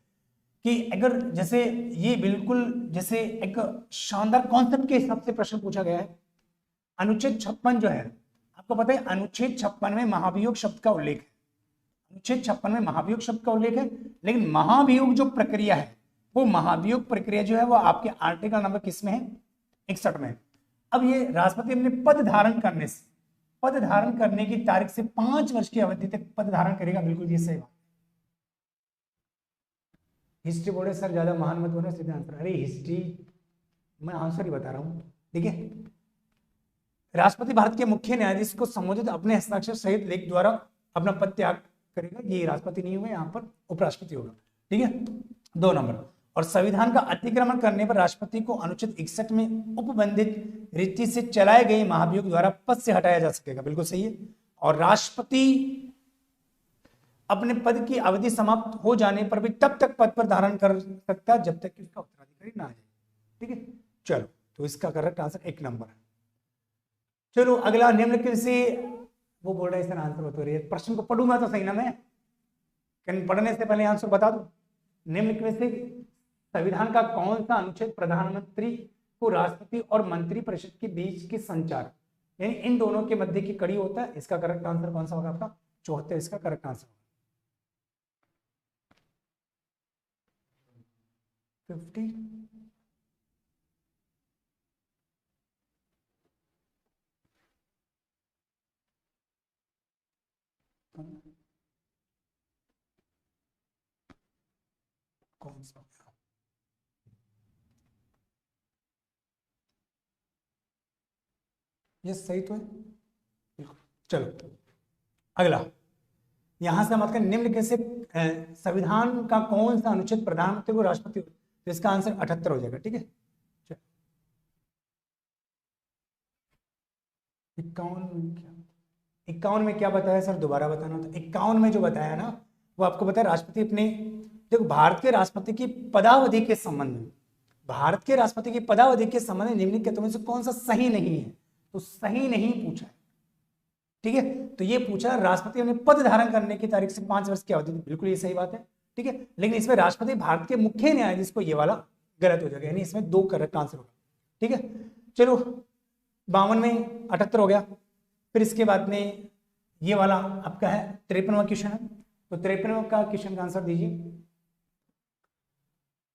[SPEAKER 2] कि अगर जैसे ये बिल्कुल जैसे एक शानदार कॉन्सेप्ट के हिसाब से प्रश्न पूछा गया है। अनुच्छेद 56 जो है, आपको पता है अनुच्छेद 56 में महाभियोग शब्द का उल्लेख है। अनुच्छेद 56 में महाभियोग शब्द का उल्लेख है, लेकिन महाभियोग जो प्रक्रिया है, वो महाभियोग प्रक्रिया जो है वो आपके आर्टिकल नंबर किस में है, 61 में। अब ये राष्ट्रपति अपने पद धारण करने की तारीख से 5 वर्ष की अवधि तक पद धारण करेगा, बिल्कुल ये सही बात। हिस्ट्री बोले सर ज्यादा महान मत बनो, सीधे आंसर, अरे हिस्ट्री मैं आंसर ही बता रहा हूं। ठीक है, राष्ट्रपति भारत के मुख्य न्यायाधीश को संबोधित अपने हस्ताक्षर सहित लेख द्वारा अपना पद त्याग करेगा। ये राष्ट्रपति नहीं होगा, यहाँ पर उपराष्ट्रपति होगा। ठीक है, 2 नंबर। और संविधान का अतिक्रमण करने पर राष्ट्रपति को अनुच्छेद 61 में उपबंधित रीति से चलाए गए महाभियोग द्वारा पद से हटाया जा सकेगा, बिल्कुल सही है। और राष्ट्रपति अपने पद की अवधि समाप्त हो जाने पर भी तब तक पद पर धारण कर सकता है जब तक कि उसका उत्तराधिकारी ना आ जाए। ठीक है, चलो तो इसका करेक्ट आंसर 1 नंबर है। चलो अगला, निम्नलिखित से वो बोल रहे हैं आंसर बता रही है, प्रश्न को पढ़ूंगा तो सही ना मैं, पढ़ने से पहले आंसर बता दो। निम्नलिखित से संविधान का कौन सा अनुच्छेद प्रधानमंत्री को राष्ट्रपति और मंत्री परिषद के बीच के संचार, यानी इन दोनों के मध्य की कड़ी होता है। इसका करेक्ट आंसर कौन सा होगा आपका, 74 इसका करेक्ट आंसर। 50 कौन सा, ये सही तो है बिल्कुल। चलो अगला, यहां से हम बात करें निम्नलिखित से संविधान का कौन सा अनुच्छेद प्रधानमंत्री को राष्ट्रपति, तो इसका आंसर 78 हो जाएगा। ठीक है, 51 में क्या बताया सर, दोबारा बताना। तो 51 में जो बताया ना, वो आपको बताया राष्ट्रपति अपने, देखो भारत के राष्ट्रपति की पदावधि के संबंध में, भारत के राष्ट्रपति की पदावधि के संबंध में निम्नलिखित में से कौन सा सही नहीं है, तो सही नहीं पूछा है। ठीक है, तो ये पूछा राष्ट्रपति ने पद धारण करने की तारीख से 5 वर्ष की अवधि, बिल्कुल ये सही बात है। ठीक है, लेकिन इसमें राष्ट्रपति भारत के मुख्य न्यायाधीश को ये वाला गलत हो जाएगा, यानी इसमें 2 करेक्ट आंसर होगा। ठीक है, चलो 52 में 78 हो गया। फिर इसके बाद में ये वाला आपका है 53वां क्वेश्चन है, तो 53वां का क्वेश्चन का आंसर दीजिए।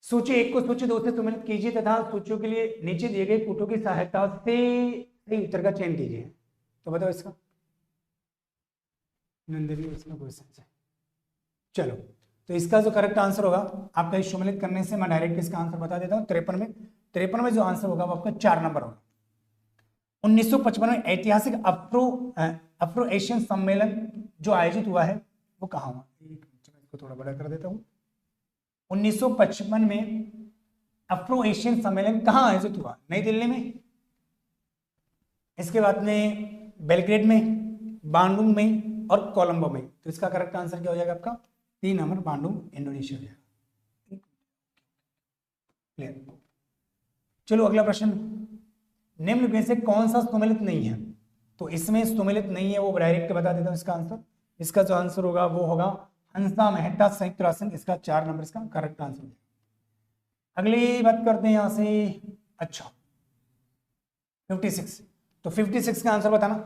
[SPEAKER 2] सूची 1 को सूची 2 से सम्मिलित कीजिए तथा सूचियों के लिए नीचे दिए गए कूटों की सहायता से सही उत्तर का चयन कीजिए। तो बताओ इसका नंदनी, इसका क्वेश्चन है चलो, तो इसका जो करेक्ट आंसर होगा आपका इस सम्मिलित करने से मैं डायरेक्ट इसका आंसर बता देता हूँ। 53 में जो आंसर होगा वो आपका 4 नंबर होगा। 1955 में ऐतिहासिक अफ्रो एशियन सम्मेलन जो आयोजित हुआ है वो कहाँ हुआ? इसको थोड़ा बड़ा कर देता हूँ। 1955 में अफ्रो एशियन सम्मेलन कहाँ आयोजित हुआ? नई दिल्ली में, इसके बाद में बेलग्रेड में, बांडुंग में और कोलंबो में। तो इसका करेक्ट आंसर क्या हो जाएगा आपका? 3 नंबर बांडुंग, इंडोनेशिया हो जाएगा। क्लियर? चलो अगला प्रश्न, निम्न में से कौन सा सुमेलित नहीं है? तो इसमें सुमेलित नहीं है वो डायरेक्ट बता देता हूं इसका आंसर। इसका जो आंसर होगा वो होगा हंसा मेहता संयुक्त राष्ट्र, इसका 4 नंबर इसका करेक्ट आंसर है। अगली बात करते हैं यहां से। अच्छा 56, तो 56 का आंसर बताना।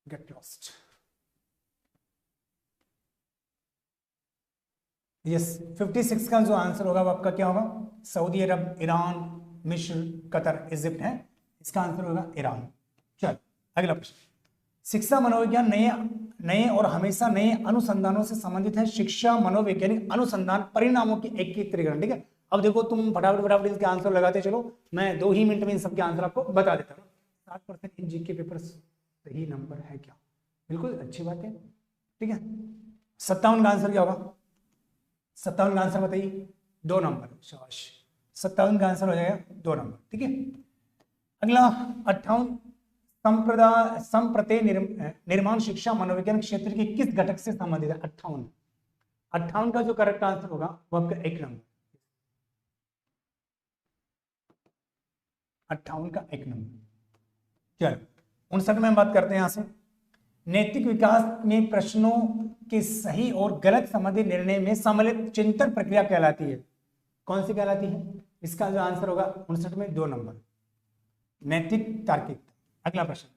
[SPEAKER 2] Get lost. यस, 56 का जो आंसर होगा वो आपका क्या होगा? सऊदी अरब, ईरान, मिस्र, कतर, इजिप्ट है। इसका आंसर होगा ईरान। चल अगला प्रश्न, शिक्षा मनोविज्ञान नए और हमेशा नए अनुसंधानों से संबंधित है। शिक्षा मनोवैज्ञानिक अनुसंधान परिणामों की एकत्रीकरण। ठीक है, अब देखो तुम फटाफट इसके आंसर लगाते चलो, मैं 2 ही मिनट में इन सबके आंसर आपको बता देता हूँ। 60% इन जीके पेपर सही नंबर है क्या? बिल्कुल अच्छी बात है। ठीक है, 57 का आंसर क्या होगा? 57 का आंसर बताइए। 2 नंबर, शाबाश। 57 का आंसर हो जाएगा 2 नंबर। ठीक है, अगला 58, संप्रत्यय निर्माण शिक्षा मनोविज्ञान क्षेत्र के किस घटक से संबंधित है? 58 का जो करेक्ट आंसर होगा वो आपका 1 नंबर, 58 का 1 नंबर। चलो 59 में हम बात करते हैं यहां से, नैतिक विकास में प्रश्नों के सही और गलत संबंधी निर्णय में सम्मिलित चिंतन प्रक्रिया कहलाती है। कौन सी कहलाती है? इसका जो आंसर होगा 59 में 2 नंबर, नैतिक तार्किक। अगला प्रश्न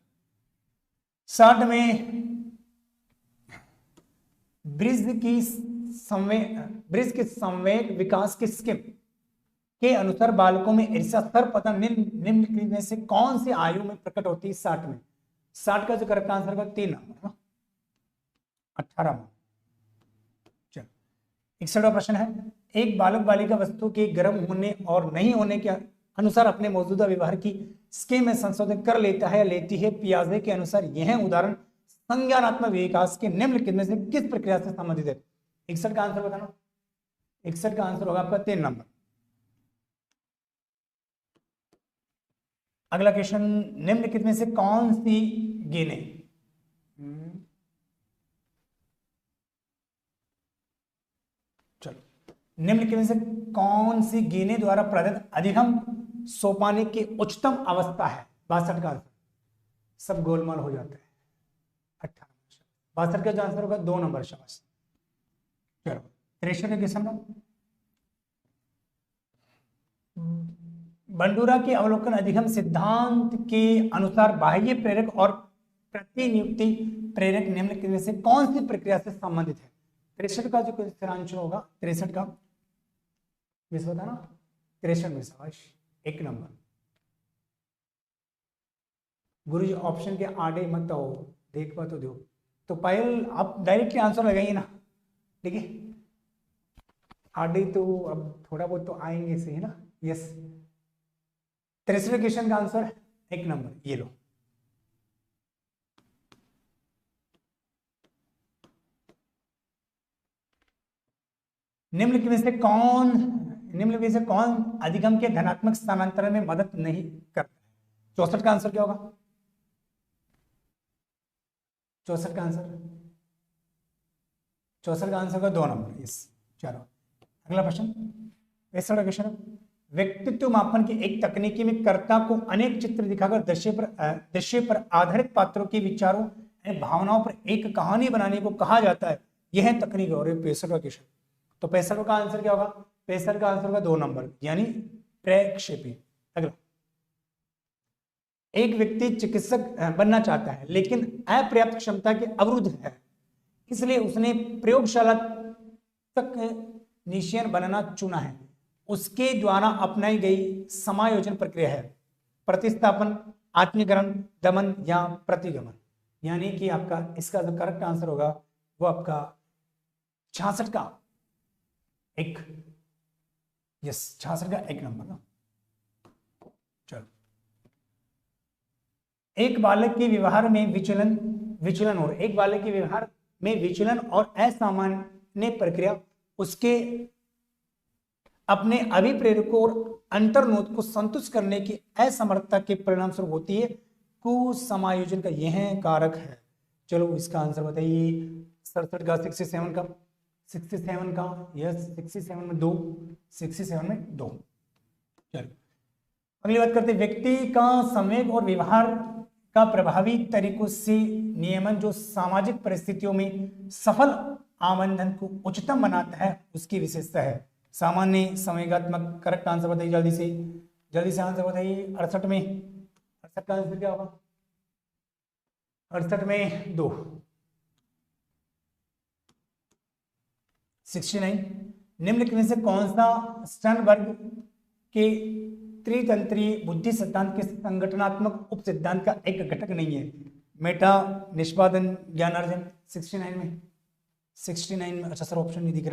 [SPEAKER 2] 60 में, ब्रिज के संवेग विकास की स्कीम के अनुसार बालकों में ईर्ष्या सर्वप्रथम निम्न में से कौन सी आयु में प्रकट होती है? 60 में। 60 का जो करेक्ट आंसर होगा 3 नंबर, 18 में। चलो 61वां प्रश्न है, एक बालक बालिका वस्तु के गर्म होने और नहीं होने के अनुसार अपने मौजूदा व्यवहार की स्कीम में संशोधन कर लेता है या लेती है। पियाजे के अनुसार यह उदाहरण संज्ञानात्मक विकास के निम्नलिखित में से किस प्रक्रिया से संबंधित है? 61 का आंसर बताना। 61 का आंसर होगा आपका 3 नंबर। अगला क्वेश्चन, निम्नलिखित में से कौन सी गेने निम्नलिखित में से कौन सी गेने द्वारा प्रदत्त अधिगम सोपाने की उच्चतम अवस्था है? 62 का आंसर, सब गोलमाल हो जाते हैं। 18, 62 का जो आंसर होगा 2 नंबर, शाबाश। चलो 63 क्वेश्चन का, बंडूरा के अवलोकन अधिगम सिद्धांत के अनुसार बाह्य प्रेरक और प्रतिनियुक्ति प्रेरक निम्नलिखित में से कौन सी प्रक्रिया से संबंधित है? 63 का जो क्वेश्चन आंसर होगा, 63 का मिस बताना। 63 में शाबाश, 1 नंबर। गुरु जी ऑप्शन के आड़े मत आओ, देख पा तो दो। तो पायल आप डायरेक्टली आंसर लगाइए ना, ठीक है। आड़े तो अब थोड़ा बहुत तो आएंगे से, है ना। यस, 63 क्वेश्चन का आंसर 1 नंबर, ये लो। निम्नलिखित में से कौन अधिगम के धनात्मक स्थानांतरण में मदद नहीं करता है? 64 का आंसर क्या होगा? 64 का आंसर 64 का आंसर होगा 2 नंबर। यस, चलो अगला प्रश्न, 65वां क्वेश्चन, व्यक्तित्व मापन की एक तकनीकी में कर्ता को अनेक चित्र दिखाकर दृश्य पर आधारित पात्रों के विचारों एवं भावनाओं पर एक कहानी बनाने को कहा जाता है। यह तकनीक। और 65वां क्वेश्चन, तो 65 का आंसर क्या होगा? 65 का आंसर होगा 2 नंबर, यानी प्रक्षेपी। अगला, एक व्यक्ति चिकित्सक बनना चाहता है लेकिन अपर्याप्त क्षमता के अवरुद्ध है, इसलिए उसने प्रयोगशाला तकनीशियन बनना चुना है। उसके द्वारा अपनाई गई समायोजन प्रक्रिया है प्रतिस्थापन, आत्मीकरण, दमन या प्रतिगमन। यानी कि आपका इसका जो करेक्ट आंसर होगा वो आपका 66 का एक, यस 66 का एक नंबर ना। चलो, एक बालक के व्यवहार में विचलन और एक बालक के व्यवहार में विचलन और असामान्य प्रक्रिया उसके अपने अभिप्रेरकों और अंतर्नोद को संतुष्ट करने की असमर्थता के परिणाम स्वरूप होती है। कुसमायोजन का यह कारक है। चलो इसका आंसर बताइए। 67 का 67 का 67 का यस 67 में 2, 67 में 2। चलो अगली बात करते हैं, व्यक्ति का संवेग और व्यवहार का प्रभावी तरीकों से नियमन जो सामाजिक परिस्थितियों में सफल आमंत्रण को उच्चतम बनाता है उसकी विशेषता है। सामान्य संवेगात्मक, करेक्ट आंसर बताइए जल्दी से आंसर बताइए। 68 में, 68 का आंसर क्या होगा? 68 में 2, 69। निम्नलिखित में से कौन सा स्टर्नबर्ग के त्रितंत्रीय बुद्धि सिद्धांत के संगठनात्मक उप सिद्धांत का एक घटक नहीं है? मेटा, निष्पादन, ज्ञानार्जन। 69 में, 69 में, अच्छा सर ऑप्शन नहीं दिख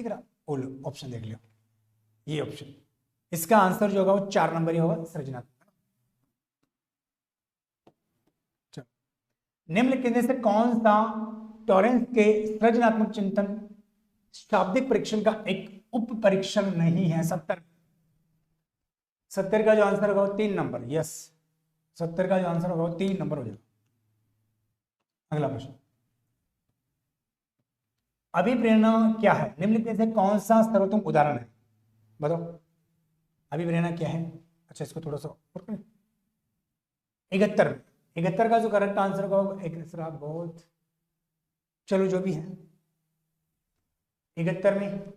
[SPEAKER 2] रहा, बोलो ऑप्शन देख लो, ये ऑप्शन, इसका आंसर जो होगा वो 4 नंबर ही होगा, सृजनात्मक। निम्नलिखित में से कौन सा टॉरेंस के सृजनात्मक चिंतन शाब्दिक परीक्षण का एक उप परीक्षण नहीं है? 70 का जो आंसर होगा वो 3 नंबर, यस 70 का जो आंसर होगा वो 3 नंबर हो जाएगा। अगला प्रश्न, अभिप्रेरणा क्या है? निम्नलिखित में से कौन सा सर्वोत्तम उदाहरण है? बताओ अभिप्रेरणा क्या है? अच्छा इसको थोड़ा सा 71 का जो करेक्ट आंसर होगा एक बहुत, चलो जो भी है 71 में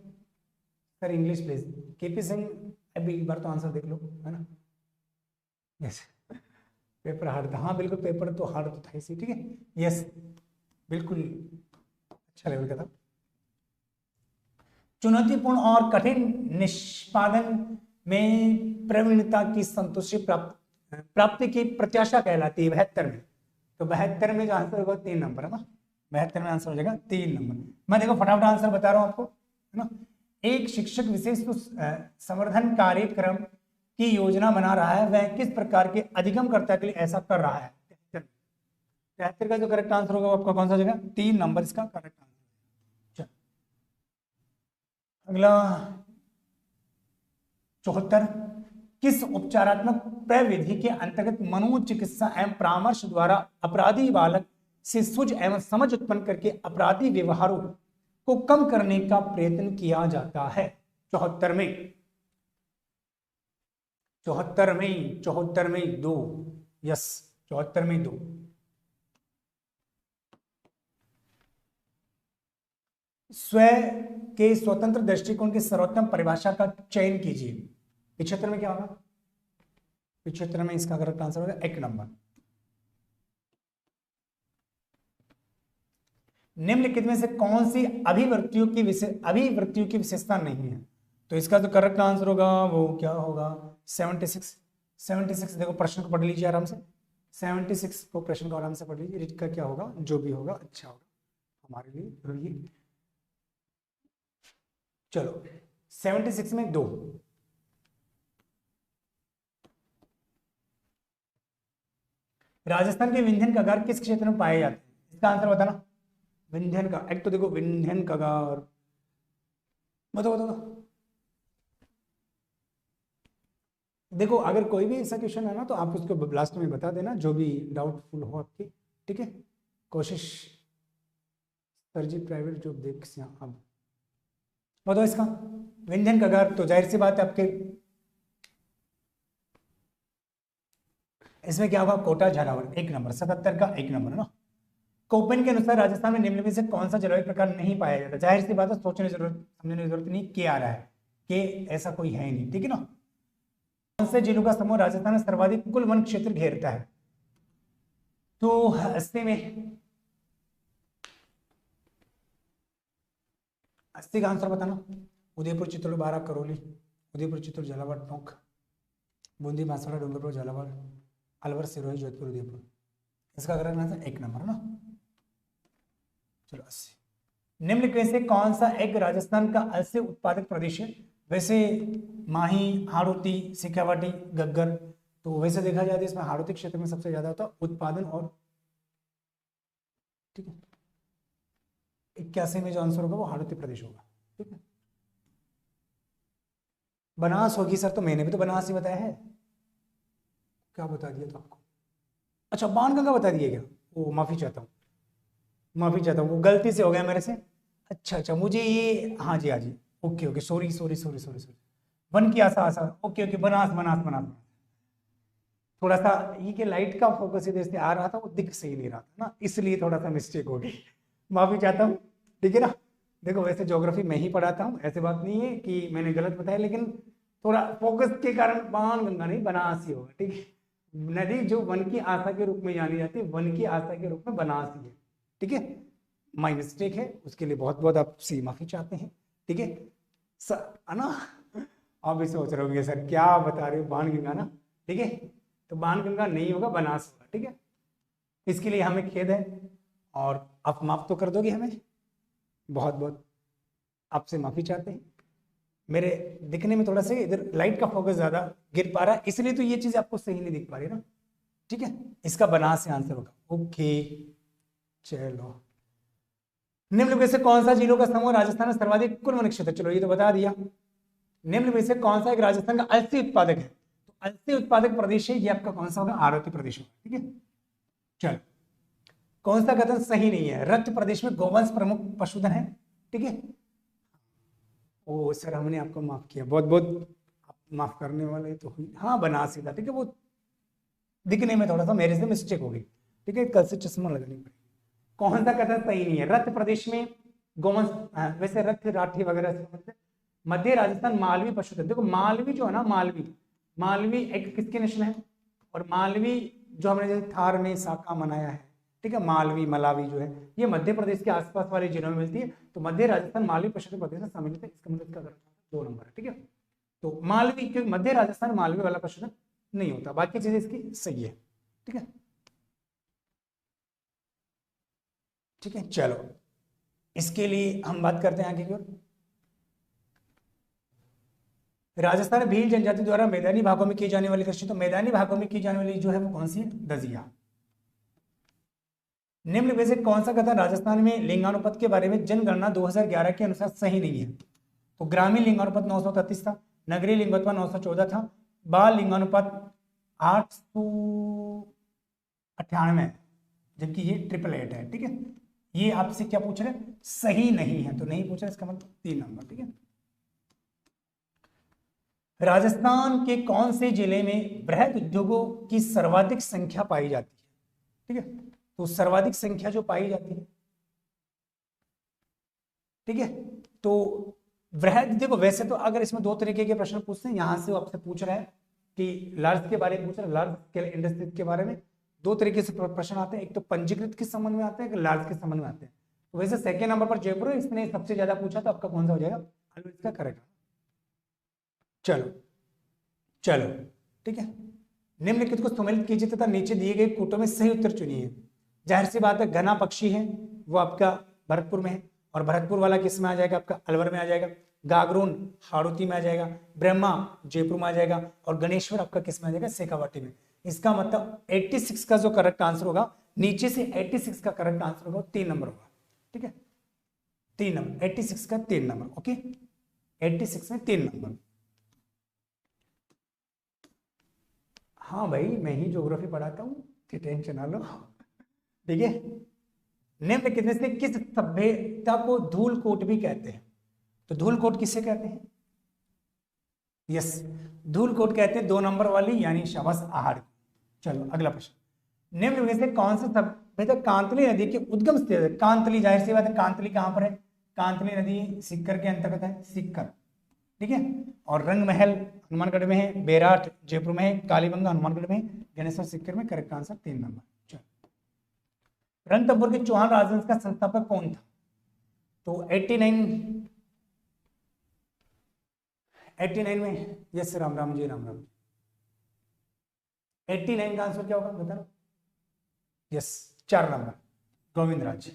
[SPEAKER 2] sir English please, KP Singh. अभी एक बार तो आंसर देख लो, है ना? यस पेपर हार्ड था, हाँ बिल्कुल पेपर तो हार्ड तो था इसी, ठीक है, यस बिल्कुल अच्छा लेवल का था। चुनौतीपूर्ण और कठिन निष्पादन में प्रवीणता की संतुष्टि प्राप्ति की प्रत्याशा कहलाती है 72 में। तो 72 में जो आंसर होगा 3 नंबर है ना, 72 में आंसर हो जाएगा 3 नंबर। मैं देखो फटाफट आंसर बता रहा हूं आपको, है ना। एक शिक्षक विशेष संवर्धन कार्यक्रम की योजना बना रहा है, वह किस प्रकार के अधिगमकर्ता के लिए ऐसा कर रहा है? 73 का जो करेक्ट आंसर होगा आपका कौन सा जगह? 3 नंबर इसका करेक्ट आंसर। अगला 74, किस उपचारात्मक प्रविधि के अंतर्गत मनोचिकित्सा एवं परामर्श द्वारा अपराधी बालक से सूझ एवं समझ उत्पन्न करके अपराधी व्यवहारों को कम करने का प्रयत्न किया जाता है? 74 में 2, यस 74 में 2। स्वयं के स्वतंत्र दृष्टिकोण की सर्वोत्तम परिभाषा का चयन कीजिए। 75 में क्या होगा? 75 में इसका करेक्ट आंसर होगा 1 नंबर। निम्नलिखित में से कौन सी अभिवृत्तियों की विशेषता नहीं है? तो इसका जो करेक्ट आंसर होगा वो क्या होगा? 76 देखो प्रश्न को पढ़ लीजिए आराम से, 76 को प्रश्न को आराम से पढ़ लीजिए, रीड का क्या होगा, जो भी होगा अच्छा होगा हमारे लिए जरूरी। चलो 76 में 2, राजस्थान के विंध्यन कगार किस क्षेत्र में पाए जाते हैं? इसका आंसर बताना। विंध्यन का एक तो देखो विंध्यन कगार, बताओ देखो अगर कोई भी ऐसा क्वेश्चन है ना तो आप उसको लास्ट में बता देना, जो भी डाउटफुल हो आपकी, ठीक है। कोशिश सर जी प्राइवेट जॉब देख से अब बताओ इसका विंध्यन कगार, तो जाहिर सी बात है आपके इसमें क्या होगा? कोटा झालावाड़ 1 नंबर, 77 का 1 नंबर है ना। कोपेन के अनुसार राजस्थान में निम्न में से कौन सा जलवायु प्रकार नहीं पाया जाता? जाहिर सी बात है, सोचने की जरूरत समझने की जरूरत नहीं, के आ रहा है कि ऐसा कोई है ही नहीं, ठीक है ना। कौन से जिलों का समूह राजस्थान में सर्वाधिक कुल वन क्षेत्र घेरता है? तो 80 में 80 का आंसर बताना। उदयपुर, चित्तौड़, बारां, करौली, उदयपुर, चित्तौड़, झालावाड़, टोंक, बूंदी, बांसवाड़ा, डूंगरपुर, झालावाड़, अलवर, सिरोही, जोधपुर, उदयपुर। इसका करेक्ट आंसर 1 नंबर ना। चलो 80। निम्नलिखित में से कौन सा एक राजस्थान का अलसी उत्पादक प्रदेश है? वैसे माही, हाड़ौती, सिखावाटी, गग्गर, तो वैसे देखा जाए तो इसमें हाड़ौती क्षेत्र में सबसे ज्यादा होता है उत्पादन। और ठीक है, 81 में जो आंसर होगा वो हाड़ौती प्रदेश होगा। ठीक है, बनास होगी सर, तो मैंने भी तो बनास ही बताया है। क्या बता दिया था आपको? अच्छा, बाणगंगा बता दिया क्या? वो माफी चाहता हूँ, माफी चाहता हूँ, वो गलती से हो गया मेरे से। अच्छा अच्छा, मुझे ये, हाँ जी हाँ जी, okay okay, sorry sorry sorry sorry sorry, वन की आशा आशा, ओके ओके, बनास बनास बनास। थोड़ा सा ये कि लाइट का फोकस इधर से आ रहा था, वो दिख सही नहीं रहा था ना, इसलिए थोड़ा सा मिस्टेक हो गई, माफी चाहता हूँ। ठीक है ना, देखो वैसे ज्योग्राफी मैं ही पढ़ाता हूँ, ऐसी बात नहीं है कि मैंने गलत बताया, लेकिन थोड़ा फोकस के कारण बाणगंगा नहीं बनास ही होगा। ठीक है, नदी जो वन की आशा के रूप में जानी जाती है, वन की आशा के रूप में बनास ही है। ठीक है, माई मिस्टेक है, उसके लिए बहुत बहुत आपसे माफी चाहते हैं। ठीक है है ना, आप भी सोच रहे होंगे सर क्या बता रहे हो, बाणगंगा ना। ठीक है, तो बाणगंगा नहीं होगा, बनास होगा। ठीक है, इसके लिए हमें खेद है, और आप माफ तो कर दोगे हमें, बहुत बहुत आपसे माफी चाहते हैं। मेरे दिखने में थोड़ा सा इधर लाइट का फोकस ज्यादा गिर पा रहा है, इसलिए तो ये चीज आपको सही नहीं दिख पा रही ना। ठीक है, इसका बनास से आंसर होगा। ओके, चलो निम्न में से कौन सा जिलों का समूह राजस्थान में सर्वाधिक कुल वन क्षेत्र? चलो ये तो बता दिया। निम्न में से कौन सा एक राजस्थान का अलसी उत्पादक है? तो अलसी उत्पादक प्रदेश है, ये आपका कौन सा होगा? आरवती प्रदेश होगा। ठीक है, चलो कौन सा कथन सही नहीं है? रक्त प्रदेश में गोवंश प्रमुख पशुधन है। ठीक है, ओ सर हमने आपको माफ किया, बहुत बहुत आप माफ करने वाले तो हाँ, बना सीधा। ठीक है, वो दिखने में थोड़ा सा मेरे से मिस्टेक हो गई। ठीक है, कल से चश्मा लगानी पड़ेगी। कौन सा कथन सही नहीं है? रक्त प्रदेश में गोवंश, वैसे रक्त राठी वगैरह से समझते। मध्य राजस्थान मालवी पशुधन, देखो मालवी जो है ना, मालवी, मालवी एक किसके नेशनल है? और मालवी जो हमने जैसे थार में साका मनाया है, ठीक है, मालवी मलावी जो है ये मध्य प्रदेश के आसपास वाले जिलों में मिलती है। तो मध्य राजस्थान मालवी पशुधन प्रदेश में सम्मिलित है, इसका मतलब इसका 2 नंबर है। ठीक है, तो मालवी, क्योंकि मध्य राजस्थान मालवी वाला पशुधन नहीं होता, बाकी चीजें इसकी सही है। ठीक है, ठीक है, चलो इसके लिए हम बात करते हैं आगे की ओर। राजस्थान में भील जनजाति द्वारा मैदानी भागों में की जाने वाली कृषि, तो मैदानी भागों में की जाने वाली जो है वो कौन सी है? दजिया। निम्न में से कौन सा कथन राजस्थान में लिंगानुपात के बारे में जनगणना 2011 के अनुसार सही नहीं है? तो ग्रामीण लिंगानुपात 933 था, नगरीय लिंगानुपात 914 था, बाल लिंगानुपात 898, जबकि ये 888 है। ठीक है, ये आपसे क्या पूछ रहे हैं? सही नहीं है, तो नहीं पूछ रहे, इसका मतलब 3 नंबर। ठीक है, राजस्थान के कौन से जिले में बृहद उद्योगों की सर्वाधिक संख्या पाई जाती है? ठीक है, तो सर्वाधिक संख्या जो पाई जाती है, ठीक है, तो वृहद, देखो वैसे तो अगर इसमें 2 तरीके के प्रश्न पूछते हैं, यहां से वो आपसे पूछ रहा है कि लार्ज के बारे में पूछ रहा है, लार्ज स्केल इंडस्ट्रीज के बारे में 2 तरीके से प्रश्न आते हैं, एक तो पंजीकृत के संबंध में आते हैं, एक लार्ज के संबंध में आते हैं। तो वैसे सेकेंड नंबर पर जयपुर है, इसने सबसे ज्यादा पूछा, तो आपका कौन सा हो जाएगा? इसका करेक्ट। चलो चलो, ठीक है, निम्नलिखित को सम्मिलित कीजिए तथा नीचे दिए गए कूटों में सही उत्तर चुनिए। जाहिर सी बात है, घना पक्षी है वो आपका भरतपुर में है, और भरतपुर वाला किस में आ जाएगा? आपका अलवर में आ जाएगा। गागरोन हाड़ौती में आ जाएगा, ब्रह्मा जयपुर में आ जाएगा, और गणेश्वर आपका किस में आ जाएगा? शेखावाटी में। इसका मतलब 86 का जो करेक्ट आंसर होगा, नीचे से 86 का करेक्ट आंसर होगा 3 नंबर होगा। ठीक है, 3 नंबर, 86 का 3 नंबर। ओके, 86 में 3 नंबर। हाँ भाई, मैं ही ज्योग्राफी पढ़ाता हूँ, टेंशन ना लो। ठीक है, निम्नलिखित में से किस सभ्यता को धूलकोट भी कहते हैं? तो धूलकोट किसे कहते हैं? यस, धूलकोट कहते हैं 2 नंबर वाली, यानी शाबाश आहार। चलो अगला प्रश्न, निम्न में से कौन सा सभ्यता कांतली नदी के उद्गम स्थल है? कांतली, जाहिर सी बात है, कांतली कहां पर है? कांतली नदी सिक्कर के अंतर्गत है, सिक्कर। ठीक है, और रंग महल हनुमानगढ़ में है, बेराट जयपुर में है, कालीबंगा हनुमानगढ़ में है, गणेश्वर सिक्कर में। Correct answer 3 number. रणथंभौर के चौहान राजवंश का संस्थापक कौन था? तो 89 में, यस राम राम जी, राम राम। 89 का आंसर क्या होगा बता? यस, 4 नंबर, गोविंद राज।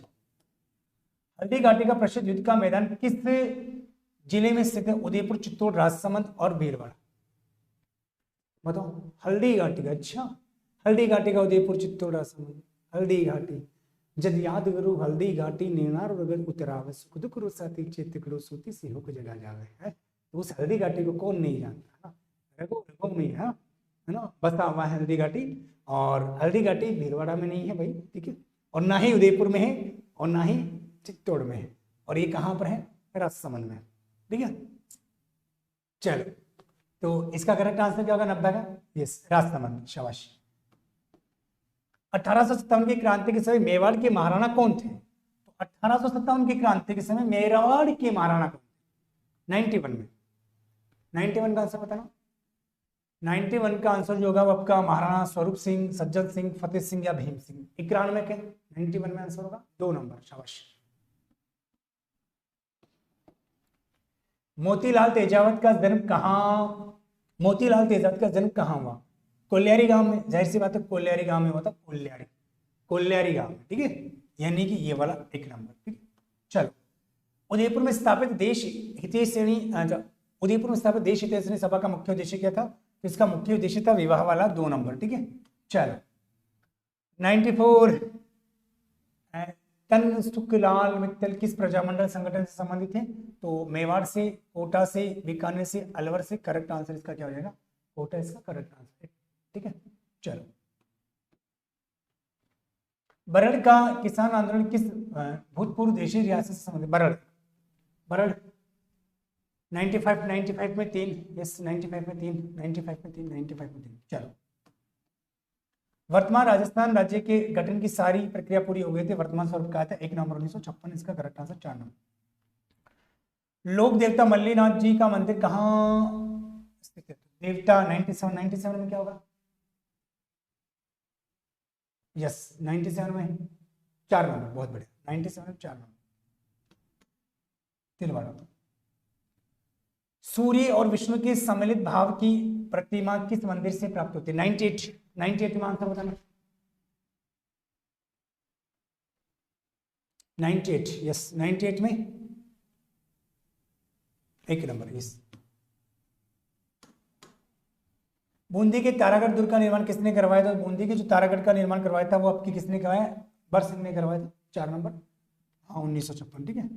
[SPEAKER 2] हल्दी घाटी का प्रसिद्ध युद्ध का मैदान किस जिले में स्थित है? उदयपुर, चित्तौड़, राजसमंद और भीलवाड़ा। बताओ हल्दी घाटी का, अच्छा हल्दी घाटी का उदयपुर, चित्तौड़, राजसमंद। हल्दी घाटी जद याद करो हल्दी घाटी नेनार रगड़ उतरावे सुख दुख रो साथी चेत करो सूती सिंह को जगा जावे है। तो उस हल्दी घाटी को कौन नहीं जानता, रघु रघु में है ना, बसा हुआ है हल्दी घाटी। और हल्दी घाटी भीलवाड़ा में नहीं है भाई, ठीक है, और ना ही उदयपुर में है और ना ही चित्तौड़ में है, और ये कहां पर है? राजसमंद में, ठीक है। चलो तो इसका करेक्ट आंसर क्या होगा? 90 का, यस राजसमंद, शाबाश। 1857 की क्रांति के समय मेवाड़ के महाराणा कौन थे? तो 1857 की क्रांति के समय मेवाड़ के महाराणा कौन थे? 91 में, 91 का आंसर बताना। 91 का आंसर जो होगा वो आपका महाराणा स्वरूप सिंह, सज्जन सिंह, फतेह सिंह या भीम सिंह। 91 के 91 में आंसर होगा 2 नंबर, शाबाश। मोतीलाल तेजावत का जन्म कहाँ, मोतीलाल तेजावत का जन्म कहाँ हुआ? कोल्यारी गांव में, जाहिर सी बात है कोल्यारी गांव में हुआ था, कोल्यारी, कोल्यारी गांव में, ठीक है, यानी कि ये वाला 1 नंबर, ठीक है। चलो उदयपुर में स्थापित देश हितैषी श्रेणी, उदयपुर में स्थापित देश हितैषी श्रेणी सभा का मुख्य उद्देश्य क्या था? तो इसका मुख्य उद्देश्य था विवाह वाला, 2 नंबर, ठीक है। चलो 94 तन सुखलाल मित्तल किस प्रजामंडल संगठन से संबंधित है? तो मेवाड़ से, कोटा से, बीकानेर से, अलवर से। करेक्ट आंसर इसका क्या हो जाएगा? कोटा इसका करेक्ट आंसर, ठीक है। चलो बरड़ का किसान आंदोलन किस भूतपूर्व देशी रियासत से संबंधित? बरड़, बरड़ 95 में 3, यस 95 में 3, 95 में 3, 95 में 3। चलो वर्तमान राजस्थान राज्य के गठन की सारी प्रक्रिया पूरी हो गई थी, वर्तमान स्वरूप का था 1 नवंबर 1956, इसका करेक्ट आंसर 4 नंबर। लोक देवता मल्लीनाथ जी का मंदिर कहाँ स्थित है? देवता 97 में क्या होगा? यस 97 में 4 नंबर, बहुत बढ़िया, 97 में 4 नंबर, तिलवाड़ा। सूर्य और विष्णु के सम्मिलित भाव की प्रतिमा किस मंदिर से प्राप्त होती है? 98 में आंसर बताना। 98, यस 98 में 1 नंबर, यस। बूंदी के तारागढ़ दुर्ग का निर्माण किसने करवाया था? बूंदी के जो तारागढ़ का निर्माण करवाया था वो आपकी किसने करवाया? बर सिंह ने करवाया था, 4 नंबर, हाँ 1956, ठीक है।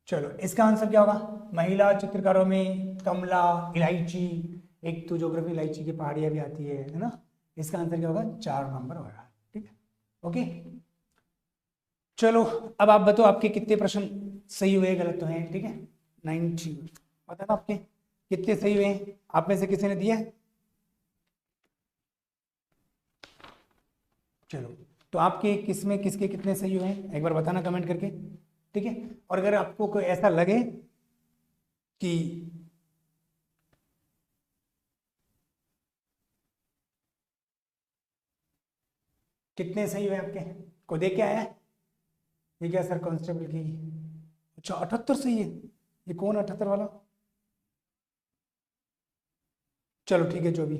[SPEAKER 2] चलो इसका आंसर क्या होगा? महिला चित्रकारों में कमला, इलायची, एक तो ज्योग्राफी इलायची की पहाड़ियां भी आती है ना, इसका आंसर क्या होगा? 4 नंबर होगा, ठीक है, ओके। चलो अब आप बताओ आपके कितने प्रश्न सही हुए, गलत हुए हैं, ठीक है। 90 पता ना आपके कितने सही हुए हैं? आप में से किसी ने दिया है? चलो तो आपके किसमें किसके कितने सही हुए हैं एक बार बताना कमेंट करके, ठीक है। और अगर आपको कोई ऐसा लगे कि कितने सही हुए आपके, को देख के आया है? ये क्या सर कांस्टेबल की, अच्छा 78 सही है, ये कौन 78 वाला? चलो ठीक है जो भी।